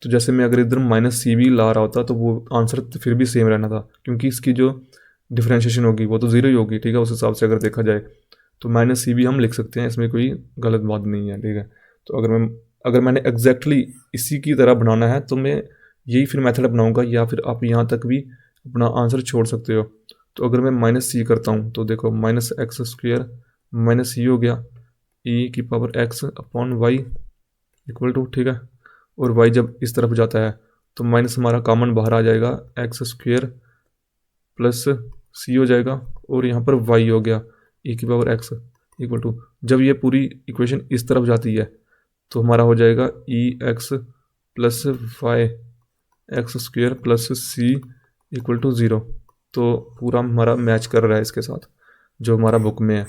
तो जैसे मैं अगर इधर -c भी ला रहा होता तो वो आंसर तो फिर भी सेम रहना था, क्योंकि इसकी जो डिफ्रेंशिएशन होगी वो तो ज़ीरो ही होगी, ठीक है, उस हिसाब से अगर देखा जाए तो -c भी हम लिख सकते हैं, इसमें कोई गलत बात नहीं है, ठीक है। तो अगर मैंने एग्जैक्टली इसी की तरह बनाना है तो मैं यही फिर मेथड अपनाऊंगा, या फिर आप यहाँ तक भी अपना आंसर छोड़ सकते हो। तो अगर मैं -c करता हूँ तो देखो -x² -c हो गया e⁻x/y इक्वल टू, ठीक है। और y जब इस तरफ जाता है तो माइनस हमारा कॉमन बाहर आ जाएगा, x² प्लस c हो जाएगा और यहाँ पर y हो गया e⁻x इक्वल टू, जब ये पूरी इक्वेशन इस तरफ जाती है तो हमारा हो जाएगा ex plus y x² plus c equal to 0। तो पूरा हमारा मैच कर रहा है इसके साथ जो हमारा बुक में है।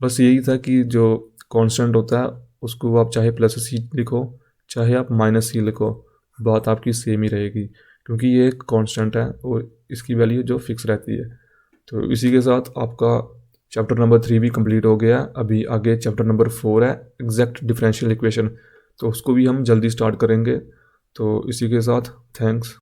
बस यही था कि जो कांस्टेंट होता है उसको आप चाहे +c लिखो चाहे आप -c लिखो, बात आपकी सेम ही रहेगी, क्योंकि ये एक कांस्टेंट है और इसकी वैल्यू जो फिक्स रहती है। तो इसी के साथ आपका चैप्टर नंबर 3 भी कंप्लीट हो गया। अभी आगे चैप्टर नंबर 4 है एग्जैक्ट डिफरेंशियल इक्वेशन, तो उसको भी हम जल्दी स्टार्ट करेंगे। तो इसी के साथ थैंक्स।